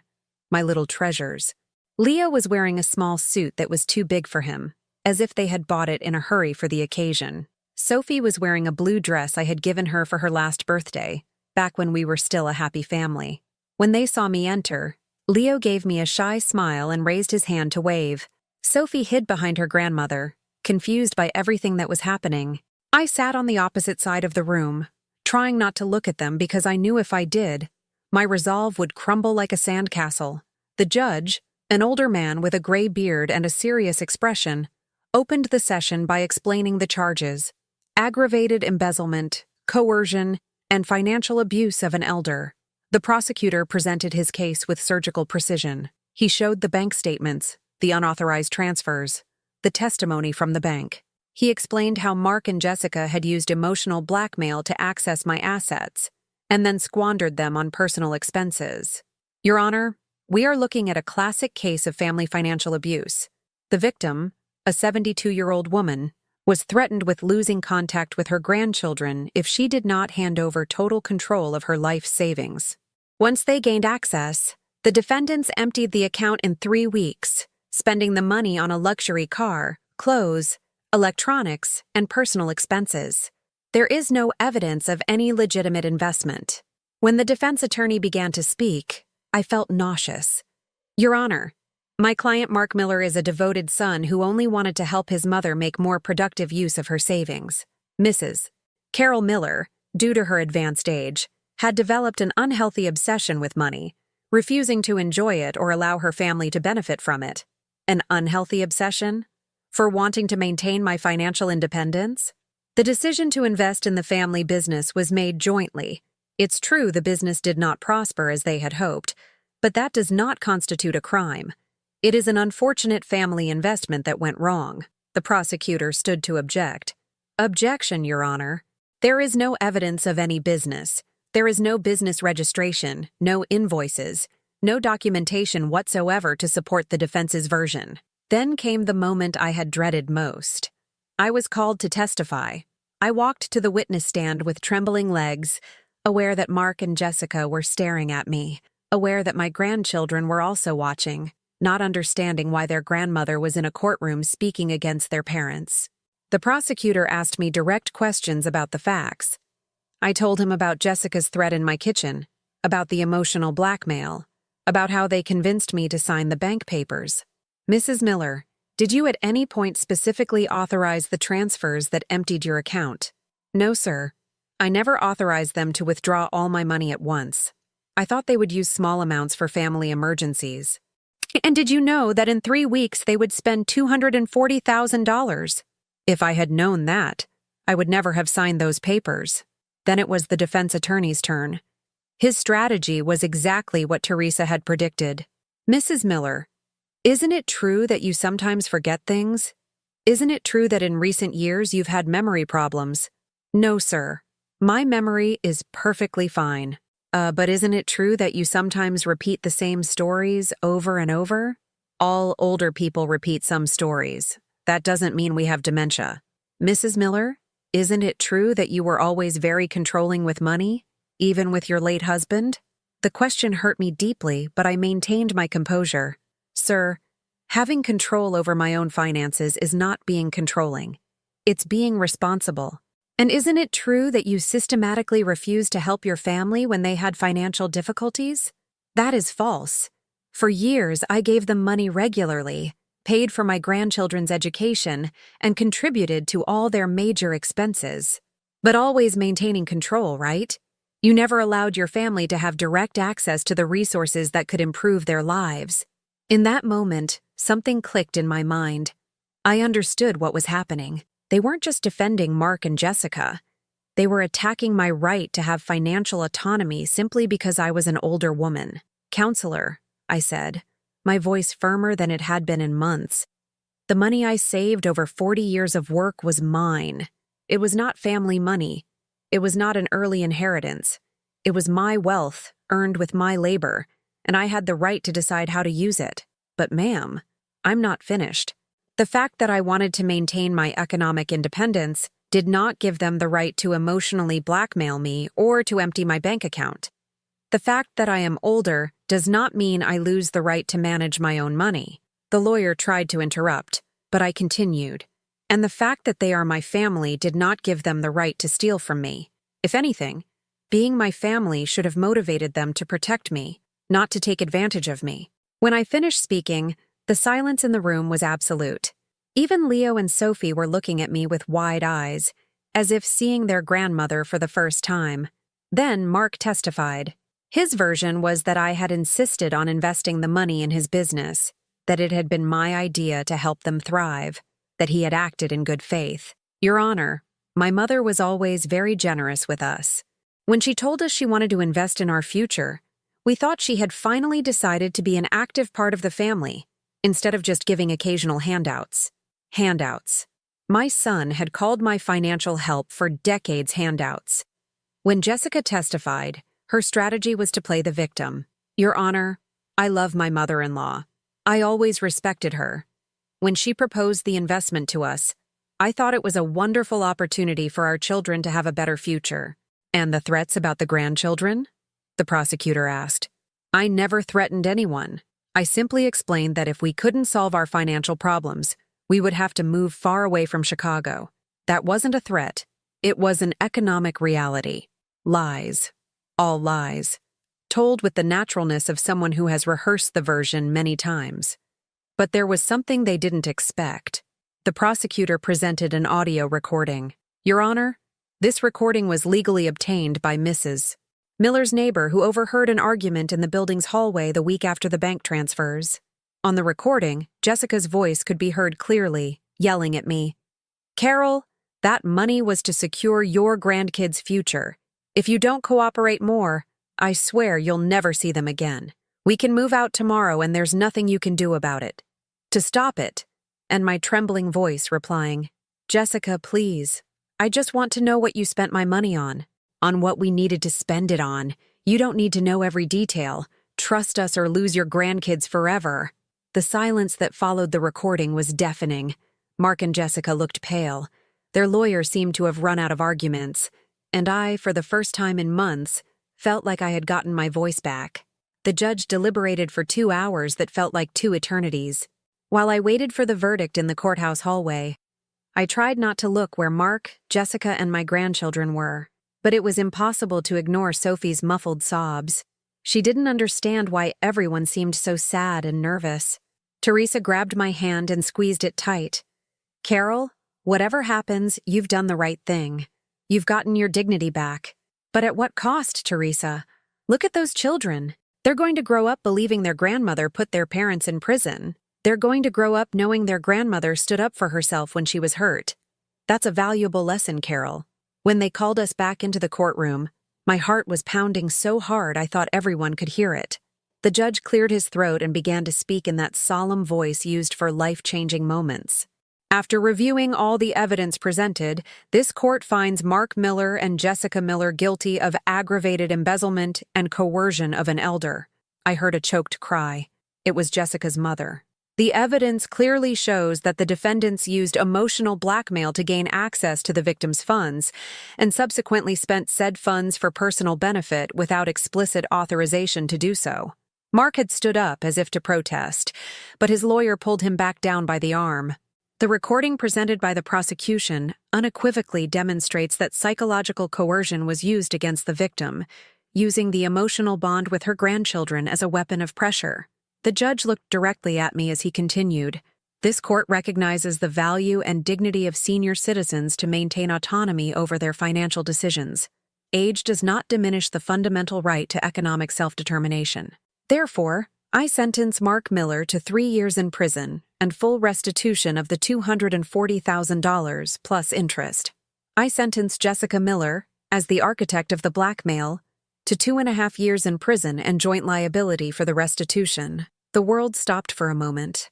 my little treasures. Leo was wearing a small suit that was too big for him, as if they had bought it in a hurry for the occasion. Sophie was wearing a blue dress I had given her for her last birthday, back when we were still a happy family. When they saw me enter, Leo gave me a shy smile and raised his hand to wave. Sophie hid behind her grandmother, confused by everything that was happening. I sat on the opposite side of the room, trying not to look at them because I knew if I did, my resolve would crumble like a sandcastle. The judge, an older man with a gray beard and a serious expression, opened the session by explaining the charges: aggravated embezzlement, coercion, and financial abuse of an elder. The prosecutor presented his case with surgical precision. He showed the bank statements, the unauthorized transfers, the testimony from the bank. He explained how Mark and Jessica had used emotional blackmail to access my assets, and then squandered them on personal expenses. Your Honor, we are looking at a classic case of family financial abuse. The victim, a 72-year-old woman, was threatened with losing contact with her grandchildren if she did not hand over total control of her life savings. Once they gained access, the defendants emptied the account in 3 weeks, spending the money on a luxury car, clothes, electronics, and personal expenses. There is no evidence of any legitimate investment. When the defense attorney began to speak, I felt nauseous. Your Honor, my client Mark Miller is a devoted son who only wanted to help his mother make more productive use of her savings. Mrs. Carol Miller, due to her advanced age, had developed an unhealthy obsession with money, refusing to enjoy it or allow her family to benefit from it. An unhealthy obsession? For wanting to maintain my financial independence? The decision to invest in the family business was made jointly. It's true the business did not prosper as they had hoped, but that does not constitute a crime. It is an unfortunate family investment that went wrong. The prosecutor stood to object. Objection, Your Honor. There is no evidence of any business. There is no business registration, no invoices, no documentation whatsoever to support the defense's version. Then came the moment I had dreaded most. I was called to testify. I walked to the witness stand with trembling legs, aware that Mark and Jessica were staring at me, aware that my grandchildren were also watching, not understanding why their grandmother was in a courtroom speaking against their parents. The prosecutor asked me direct questions about the facts. I told him about Jessica's threat in my kitchen, about the emotional blackmail, about how they convinced me to sign the bank papers. Mrs. Miller, did you at any point specifically authorize the transfers that emptied your account? No, sir. I never authorized them to withdraw all my money at once. I thought they would use small amounts for family emergencies. And did you know that in 3 weeks they would spend $240,000? If I had known that, I would never have signed those papers. Then it was the defense attorney's turn. His strategy was exactly what Teresa had predicted. Mrs. Miller, isn't it true that you sometimes forget things? Isn't it true that in recent years you've had memory problems? No, sir. My memory is perfectly fine. But isn't it true that you sometimes repeat the same stories over and over? All older people repeat some stories. That doesn't mean we have dementia. Mrs. Miller, isn't it true that you were always very controlling with money, even with your late husband? The question hurt me deeply, but I maintained my composure. Sir, having control over my own finances is not being controlling. It's being responsible. And isn't it true that you systematically refused to help your family when they had financial difficulties? That is false. For years, I gave them money regularly, paid for my grandchildren's education, and contributed to all their major expenses. But always maintaining control, right? You never allowed your family to have direct access to the resources that could improve their lives. In that moment, something clicked in my mind. I understood what was happening. They weren't just defending Mark and Jessica. They were attacking my right to have financial autonomy simply because I was an older woman. Counselor, I said, my voice firmer than it had been in months. The money I saved over 40 years of work was mine. It was not family money. It was not an early inheritance. It was my wealth, earned with my labor, and I had the right to decide how to use it. But ma'am, I'm not finished. The fact that I wanted to maintain my economic independence did not give them the right to emotionally blackmail me or to empty my bank account. The fact that I am older does not mean I lose the right to manage my own money. The lawyer tried to interrupt, but I continued. And the fact that they are my family did not give them the right to steal from me. If anything, being my family should have motivated them to protect me, not to take advantage of me. When I finished speaking, the silence in the room was absolute. Even Leo and Sophie were looking at me with wide eyes, as if seeing their grandmother for the first time. Then Mark testified. His version was that I had insisted on investing the money in his business, that it had been my idea to help them thrive, that he had acted in good faith. Your Honor, my mother was always very generous with us. When she told us she wanted to invest in our future, we thought she had finally decided to be an active part of the family, instead of just giving occasional handouts. Handouts. My son had called my financial help for decades handouts. When Jessica testified, her strategy was to play the victim. Your Honor, I love my mother-in-law. I always respected her. When she proposed the investment to us, I thought it was a wonderful opportunity for our children to have a better future. And the threats about the grandchildren? The prosecutor asked. I never threatened anyone. I simply explained that if we couldn't solve our financial problems, we would have to move far away from Chicago. That wasn't a threat. It was an economic reality. Lies. All lies. Told with the naturalness of someone who has rehearsed the version many times. But there was something they didn't expect. The prosecutor presented an audio recording. Your Honor, this recording was legally obtained by Mrs. Miller's neighbor who overheard an argument in the building's hallway the week after the bank transfers. On the recording, Jessica's voice could be heard clearly, yelling at me. Carol, that money was to secure your grandkids' future. If you don't cooperate more, I swear you'll never see them again. We can move out tomorrow and there's nothing you can do about it. To stop it. And my trembling voice replying, Jessica, please. I just want to know what you spent my money on what we needed to spend it on. You don't need to know every detail. Trust us or lose your grandkids forever. The silence that followed the recording was deafening. Mark and Jessica looked pale. Their lawyer seemed to have run out of arguments. And I, for the first time in months, felt like I had gotten my voice back. The judge deliberated for 2 hours that felt like 2 eternities. While I waited for the verdict in the courthouse hallway, I tried not to look where Mark, Jessica, and my grandchildren were. But it was impossible to ignore Sophie's muffled sobs. She didn't understand why everyone seemed so sad and nervous. Teresa grabbed my hand and squeezed it tight. Carol, whatever happens, you've done the right thing. You've gotten your dignity back. But at what cost, Teresa? Look at those children. They're going to grow up believing their grandmother put their parents in prison. They're going to grow up knowing their grandmother stood up for herself when she was hurt. That's a valuable lesson, Carol. When they called us back into the courtroom, my heart was pounding so hard I thought everyone could hear it. The judge cleared his throat and began to speak in that solemn voice used for life-changing moments. After reviewing all the evidence presented, this court finds Mark Miller and Jessica Miller guilty of aggravated embezzlement and coercion of an elder. I heard a choked cry. It was Jessica's mother. The evidence clearly shows that the defendants used emotional blackmail to gain access to the victim's funds and subsequently spent said funds for personal benefit without explicit authorization to do so. Mark had stood up as if to protest, but his lawyer pulled him back down by the arm. The recording presented by the prosecution unequivocally demonstrates that psychological coercion was used against the victim, using the emotional bond with her grandchildren as a weapon of pressure. The judge looked directly at me as he continued. This court recognizes the value and dignity of senior citizens to maintain autonomy over their financial decisions. Age does not diminish the fundamental right to economic self-determination. Therefore, I sentence Mark Miller to 3 years in prison and full restitution of the $240,000 plus interest. I sentence Jessica Miller, as the architect of the blackmail, to 2.5 years in prison and joint liability for the restitution. The world stopped for a moment.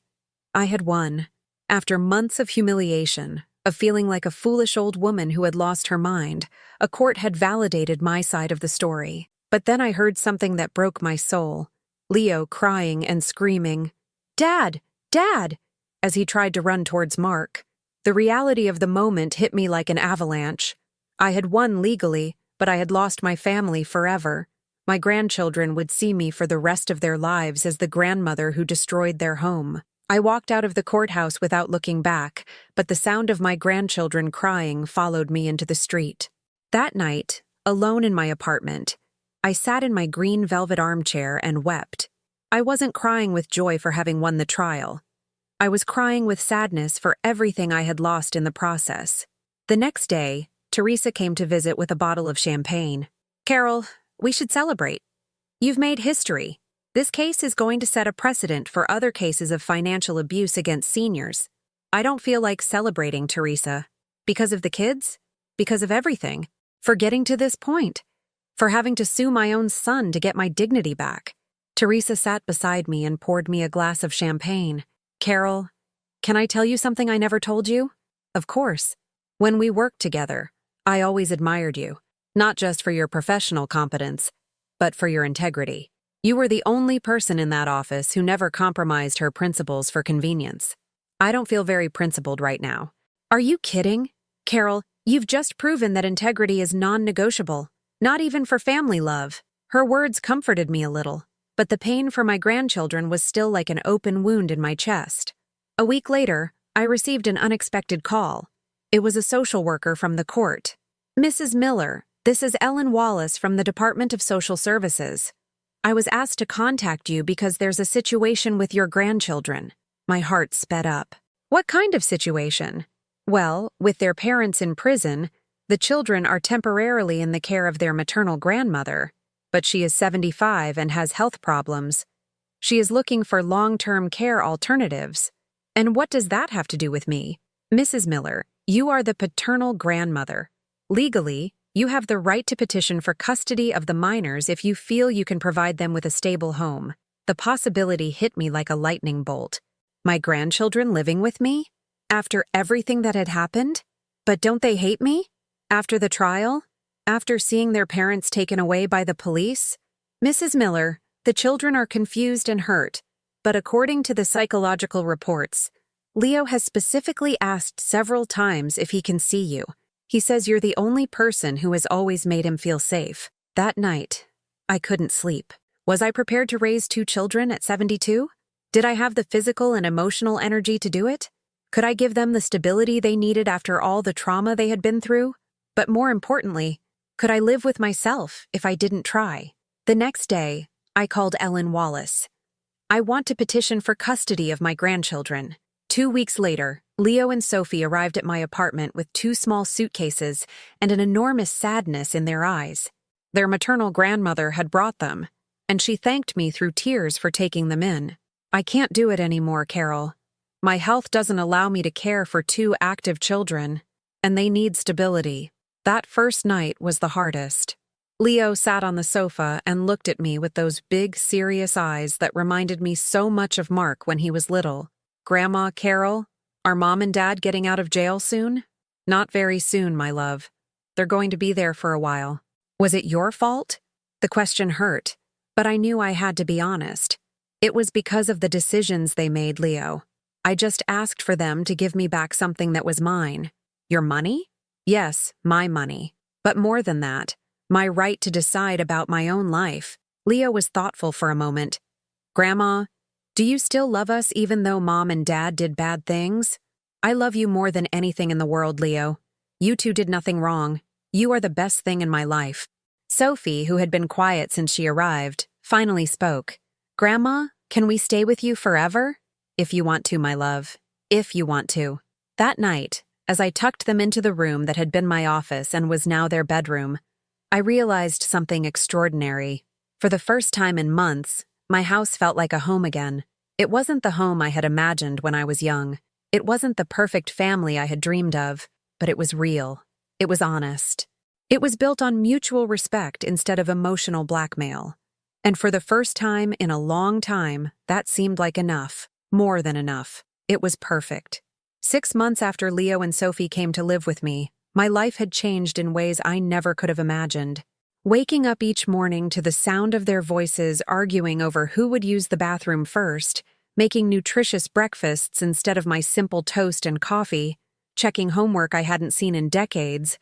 I had won. After months of humiliation, of feeling like a foolish old woman who had lost her mind, a court had validated my side of the story. But then I heard something that broke my soul. Leo crying and screaming, "Dad! Dad!" as he tried to run towards Mark. The reality of the moment hit me like an avalanche. I had won legally, but I had lost my family forever. My grandchildren would see me for the rest of their lives as the grandmother who destroyed their home. I walked out of the courthouse without looking back, but the sound of my grandchildren crying followed me into the street. That night, alone in my apartment, I sat in my green velvet armchair and wept. I wasn't crying with joy for having won the trial. I was crying with sadness for everything I had lost in the process. The next day, Teresa came to visit with a bottle of champagne. "Carol, we should celebrate. You've made history. This case is going to set a precedent for other cases of financial abuse against seniors. I don't feel like celebrating, Teresa. Because of the kids? Because of everything. For getting to this point. For having to sue my own son to get my dignity back." Teresa sat beside me and poured me a glass of champagne. "Carol, can I tell you something I never told you?" "Of course. When we worked together, I always admired you. Not just for your professional competence, but for your integrity. You were the only person in that office who never compromised her principles for convenience. I don't feel very principled right now." "Are you kidding? Carol, you've just proven that integrity is non-negotiable, not even for family love." Her words comforted me a little, but the pain for my grandchildren was still like an open wound in my chest. A week later, I received an unexpected call. It was a social worker from the court. "Mrs. Miller, this is Ellen Wallace from the Department of Social Services. I was asked to contact you because there's a situation with your grandchildren." My heart sped up. "What kind of situation?" "Well, with their parents in prison, the children are temporarily in the care of their maternal grandmother, but she is 75 and has health problems. She is looking for long-term care alternatives." "And what does that have to do with me?" "Mrs. Miller, you are the paternal grandmother. Legally, you have the right to petition for custody of the minors if you feel you can provide them with a stable home." The possibility hit me like a lightning bolt. My grandchildren living with me? After everything that had happened? But don't they hate me? After the trial? After seeing their parents taken away by the police? "Mrs. Miller, the children are confused and hurt, but according to the psychological reports, Leo has specifically asked several times if he can see you. He says you're the only person who has always made him feel safe." That night, I couldn't sleep. Was I prepared to raise 2 children at 72? Did I have the physical and emotional energy to do it? Could I give them the stability they needed after all the trauma they had been through? But more importantly, could I live with myself if I didn't try? The next day, I called Ellen Wallace. "I want to petition for custody of my grandchildren." 2 weeks later, Leo and Sophie arrived at my apartment with 2 small suitcases and an enormous sadness in their eyes. Their maternal grandmother had brought them, and she thanked me through tears for taking them in. "I can't do it anymore, Carol. My health doesn't allow me to care for 2 active children, and they need stability." That first night was the hardest. Leo sat on the sofa and looked at me with those big, serious eyes that reminded me so much of Mark when he was little. "Grandma, Carol, are Mom and Dad getting out of jail soon?" "Not very soon, my love. They're going to be there for a while." Was it your fault? The question hurt, but I knew I had to be honest. It was because of the decisions they made, Leo. I just asked for them to give me back something that was mine. Your money? Yes, my money. But more than that, my right to decide about my own life. Leo was thoughtful for a moment. "Grandma, do you still love us even though Mom and Dad did bad things?" "I love you more than anything in the world, Leo. You two did nothing wrong. You are the best thing in my life." Sophie, who had been quiet since she arrived, finally spoke. "Grandma, can we stay with you forever?" "If you want to, my love. If you want to." That night, as I tucked them into the room that had been my office and was now their bedroom, I realized something extraordinary. For the first time in months, my house felt like a home again. It wasn't the home I had imagined when I was young. It wasn't the perfect family I had dreamed of, but it was real. It was honest. It was built on mutual respect instead of emotional blackmail. And for the first time in a long time, that seemed like enough. More than enough. It was perfect. 6 months after Leo and Sophie came to live with me, my life had changed in ways I never could have imagined. Waking up each morning to the sound of their voices arguing over who would use the bathroom first, making nutritious breakfasts instead of my simple toast and coffee, checking homework I hadn't seen in decades,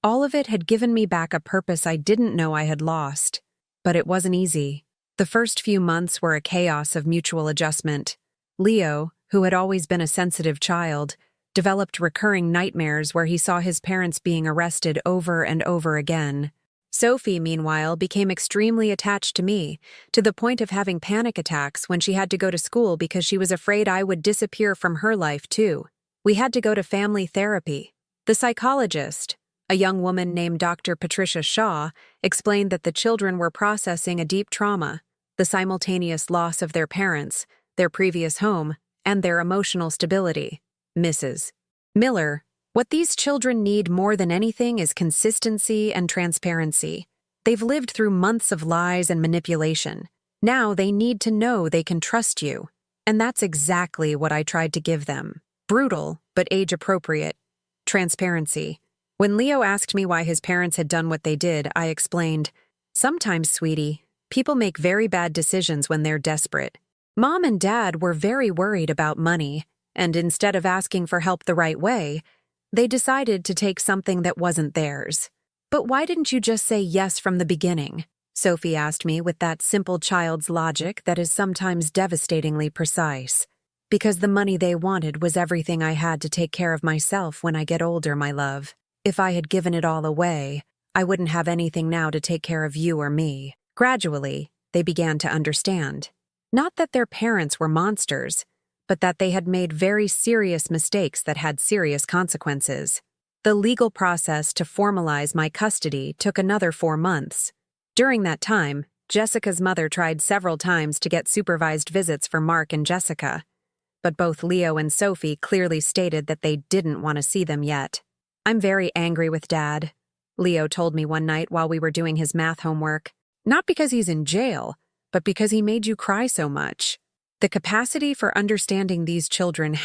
all of it had given me back a purpose I didn't know I had lost. But it wasn't easy. The first few months were a chaos of mutual adjustment. Leo, who had always been a sensitive child, developed recurring nightmares where he saw his parents being arrested over and over again. Sophie, meanwhile, became extremely attached to me, to the point of having panic attacks when she had to go to school because she was afraid I would disappear from her life, too. We had to go to family therapy. The psychologist, a young woman named Dr. Patricia Shaw, explained that the children were processing a deep trauma, the simultaneous loss of their parents, their previous home, and their emotional stability. Mrs. Miller, what these children need more than anything is consistency and transparency. They've lived through months of lies and manipulation. Now they need to know they can trust you. And that's exactly what I tried to give them. Brutal, but age-appropriate. Transparency. When Leo asked me why his parents had done what they did, I explained, "Sometimes, sweetie, people make very bad decisions when they're desperate. Mom and Dad were very worried about money, and instead of asking for help the right way, they decided to take something that wasn't theirs." "But why didn't you just say yes from the beginning?" Sophie asked me with that simple child's logic that is sometimes devastatingly precise. "Because the money they wanted was everything I had to take care of myself when I get older, my love. If I had given it all away, I wouldn't have anything now to take care of you or me." Gradually, they began to understand. Not that their parents were monsters, but that they had made very serious mistakes that had serious consequences. The legal process to formalize my custody took another 4 months. During that time, Jessica's mother tried several times to get supervised visits for Mark and Jessica, but both Leo and Sophie clearly stated that they didn't want to see them yet. "I'm very angry with Dad," Leo told me one night while we were doing his math homework. "Not because he's in jail, but because he made you cry so much." The capacity for understanding these children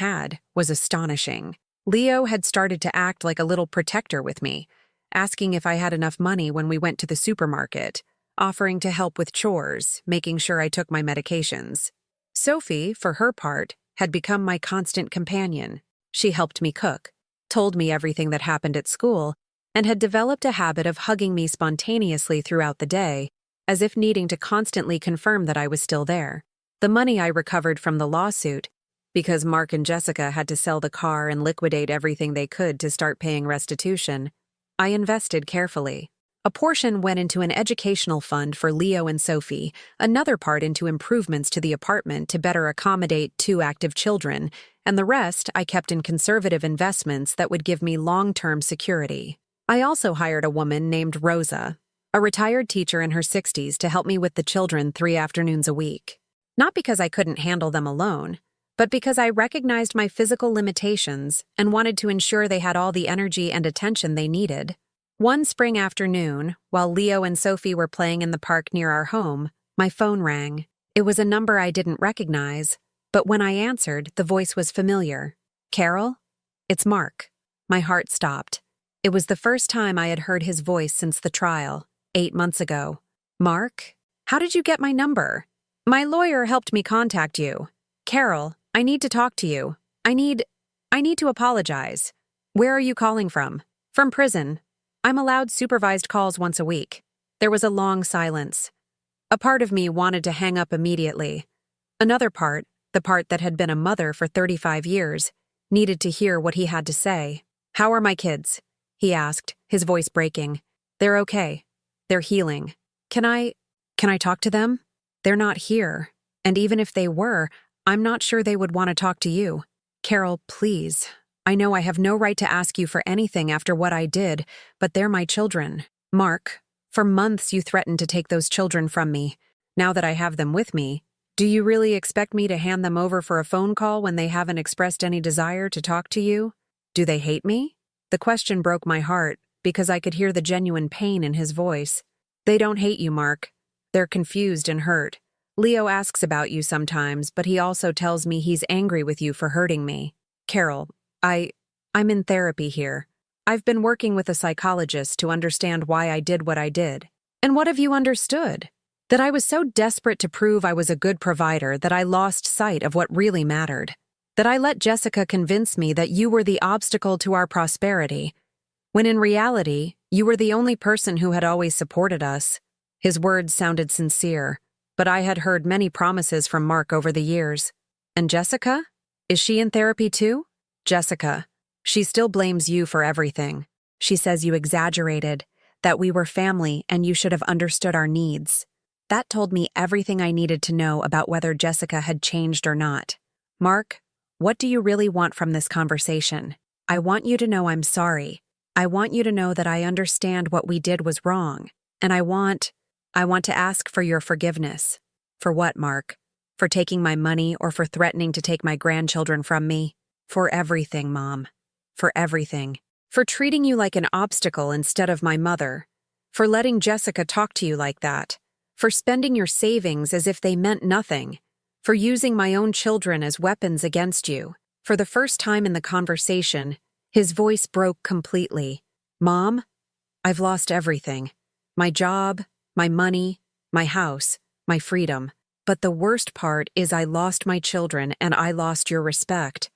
was astonishing. Leo had started to act like a little protector with me, asking if I had enough money when we went to the supermarket, offering to help with chores, making sure I took my medications. Sophie, for her part, had become my constant companion. She helped me cook, told me everything that happened at school, and had developed a habit of hugging me spontaneously throughout the day, as if needing to constantly confirm that I was still there. The money I recovered from the lawsuit, because Mark and Jessica had to sell the car and liquidate everything they could to start paying restitution, I invested carefully. A portion went into an educational fund for Leo and Sophie, another part into improvements to the apartment to better accommodate 2 active children, and the rest I kept in conservative investments that would give me long-term security. I also hired a woman named Rosa, a retired teacher in her 60s, to help me with the children 3 afternoons a week. Not because I couldn't handle them alone, but because I recognized my physical limitations and wanted to ensure they had all the energy and attention they needed. One spring afternoon, while Leo and Sophie were playing in the park near our home, my phone rang. It was a number I didn't recognize, but when I answered, the voice was familiar. "Carol? It's Mark." My heart stopped. It was the first time I had heard his voice since the trial, 8 months ago. "Mark? How did you get my number?" "My lawyer helped me contact you. Carol, I need to talk to you. I need to apologize." "Where are you calling from?" "From prison. I'm allowed supervised calls once a week." There was a long silence. A part of me wanted to hang up immediately. Another part, the part that had been a mother for 35 years, needed to hear what he had to say. "How are my kids?" he asked, his voice breaking. "They're okay. They're healing. Can I talk to them? They're not here, and even if they were, I'm not sure they would want to talk to you." "Carol, please. I know I have no right to ask you for anything after what I did, but they're my children." "Mark, for months you threatened to take those children from me. Now that I have them with me, do you really expect me to hand them over for a phone call when they haven't expressed any desire to talk to you? Do they hate me?" The question broke my heart because I could hear the genuine pain in his voice. "They don't hate you, Mark. They're confused and hurt. Leo asks about you sometimes, but he also tells me he's angry with you for hurting me." "Carol, I'm in therapy here. I've been working with a psychologist to understand why I did what I did." "And what have you understood?" "That I was so desperate to prove I was a good provider that I lost sight of what really mattered. That I let Jessica convince me that you were the obstacle to our prosperity, when in reality, you were the only person who had always supported us." His words sounded sincere, but I had heard many promises from Mark over the years. "And Jessica? Is she in therapy too?" "Jessica. She still blames you for everything. She says you exaggerated, that we were family and you should have understood our needs." That told me everything I needed to know about whether Jessica had changed or not. "Mark, what do you really want from this conversation?" "I want you to know I'm sorry. I want you to know that I understand what we did was wrong. And I want to ask for your forgiveness." "For what, Mark? For taking my money or for threatening to take my grandchildren from me?" "For everything, Mom. For everything. For treating you like an obstacle instead of my mother. For letting Jessica talk to you like that. For spending your savings as if they meant nothing. For using my own children as weapons against you." For the first time in the conversation, his voice broke completely. "Mom, I've lost everything. My job, my money, my house, my freedom. But the worst part is I lost my children and I lost your respect.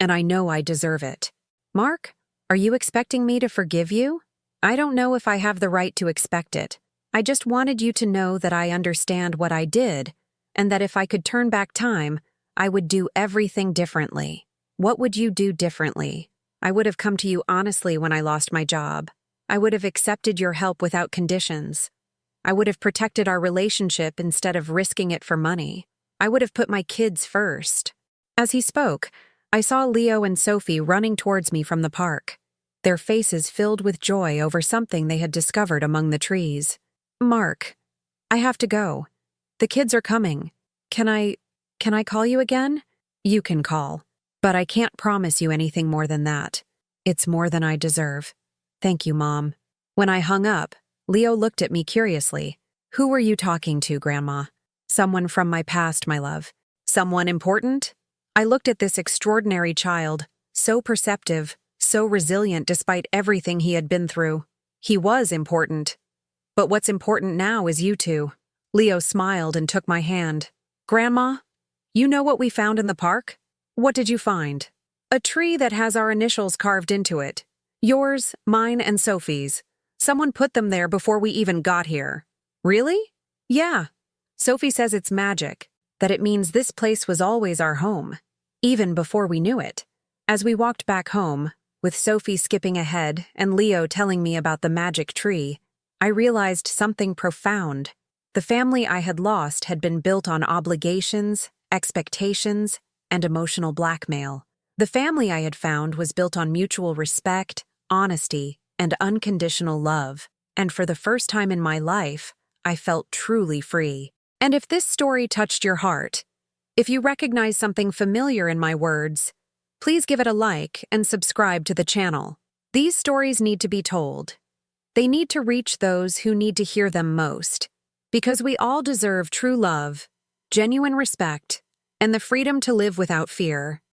And I know I deserve it." "Mark, are you expecting me to forgive you?" "I don't know if I have the right to expect it. I just wanted you to know that I understand what I did, and that if I could turn back time, I would do everything differently." "What would you do differently?" "I would have come to you honestly when I lost my job. I would have accepted your help without conditions. I would have protected our relationship instead of risking it for money. I would have put my kids first." As he spoke, I saw Leo and Sophie running towards me from the park, their faces filled with joy over something they had discovered among the trees. "Mark, I have to go. The kids are coming. Can I call you again?" "You can call, but I can't promise you anything more than that. It's more than I deserve. Thank you, Mom." When I hung up, Leo looked at me curiously. "Who were you talking to, Grandma?" "Someone from my past, my love." "Someone important?" I looked at this extraordinary child, so perceptive, so resilient despite everything he had been through. He was important. But what's important now is you two. Leo smiled and took my hand. "Grandma, you know what we found in the park?" "What did you find?" "A tree that has our initials carved into it. Yours, mine, and Sophie's. Someone put them there before we even got here." "Really?" "Yeah. Sophie says it's magic, that it means this place was always our home, even before we knew it." As we walked back home, with Sophie skipping ahead and Leo telling me about the magic tree, I realized something profound. The family I had lost had been built on obligations, expectations, and emotional blackmail. The family I had found was built on mutual respect, honesty, and unconditional love. And for the first time in my life, I felt truly free. And if this story touched your heart, if you recognize something familiar in my words, please give it a like and subscribe to the channel. These stories need to be told. They need to reach those who need to hear them most, because we all deserve true love, genuine respect, and the freedom to live without fear.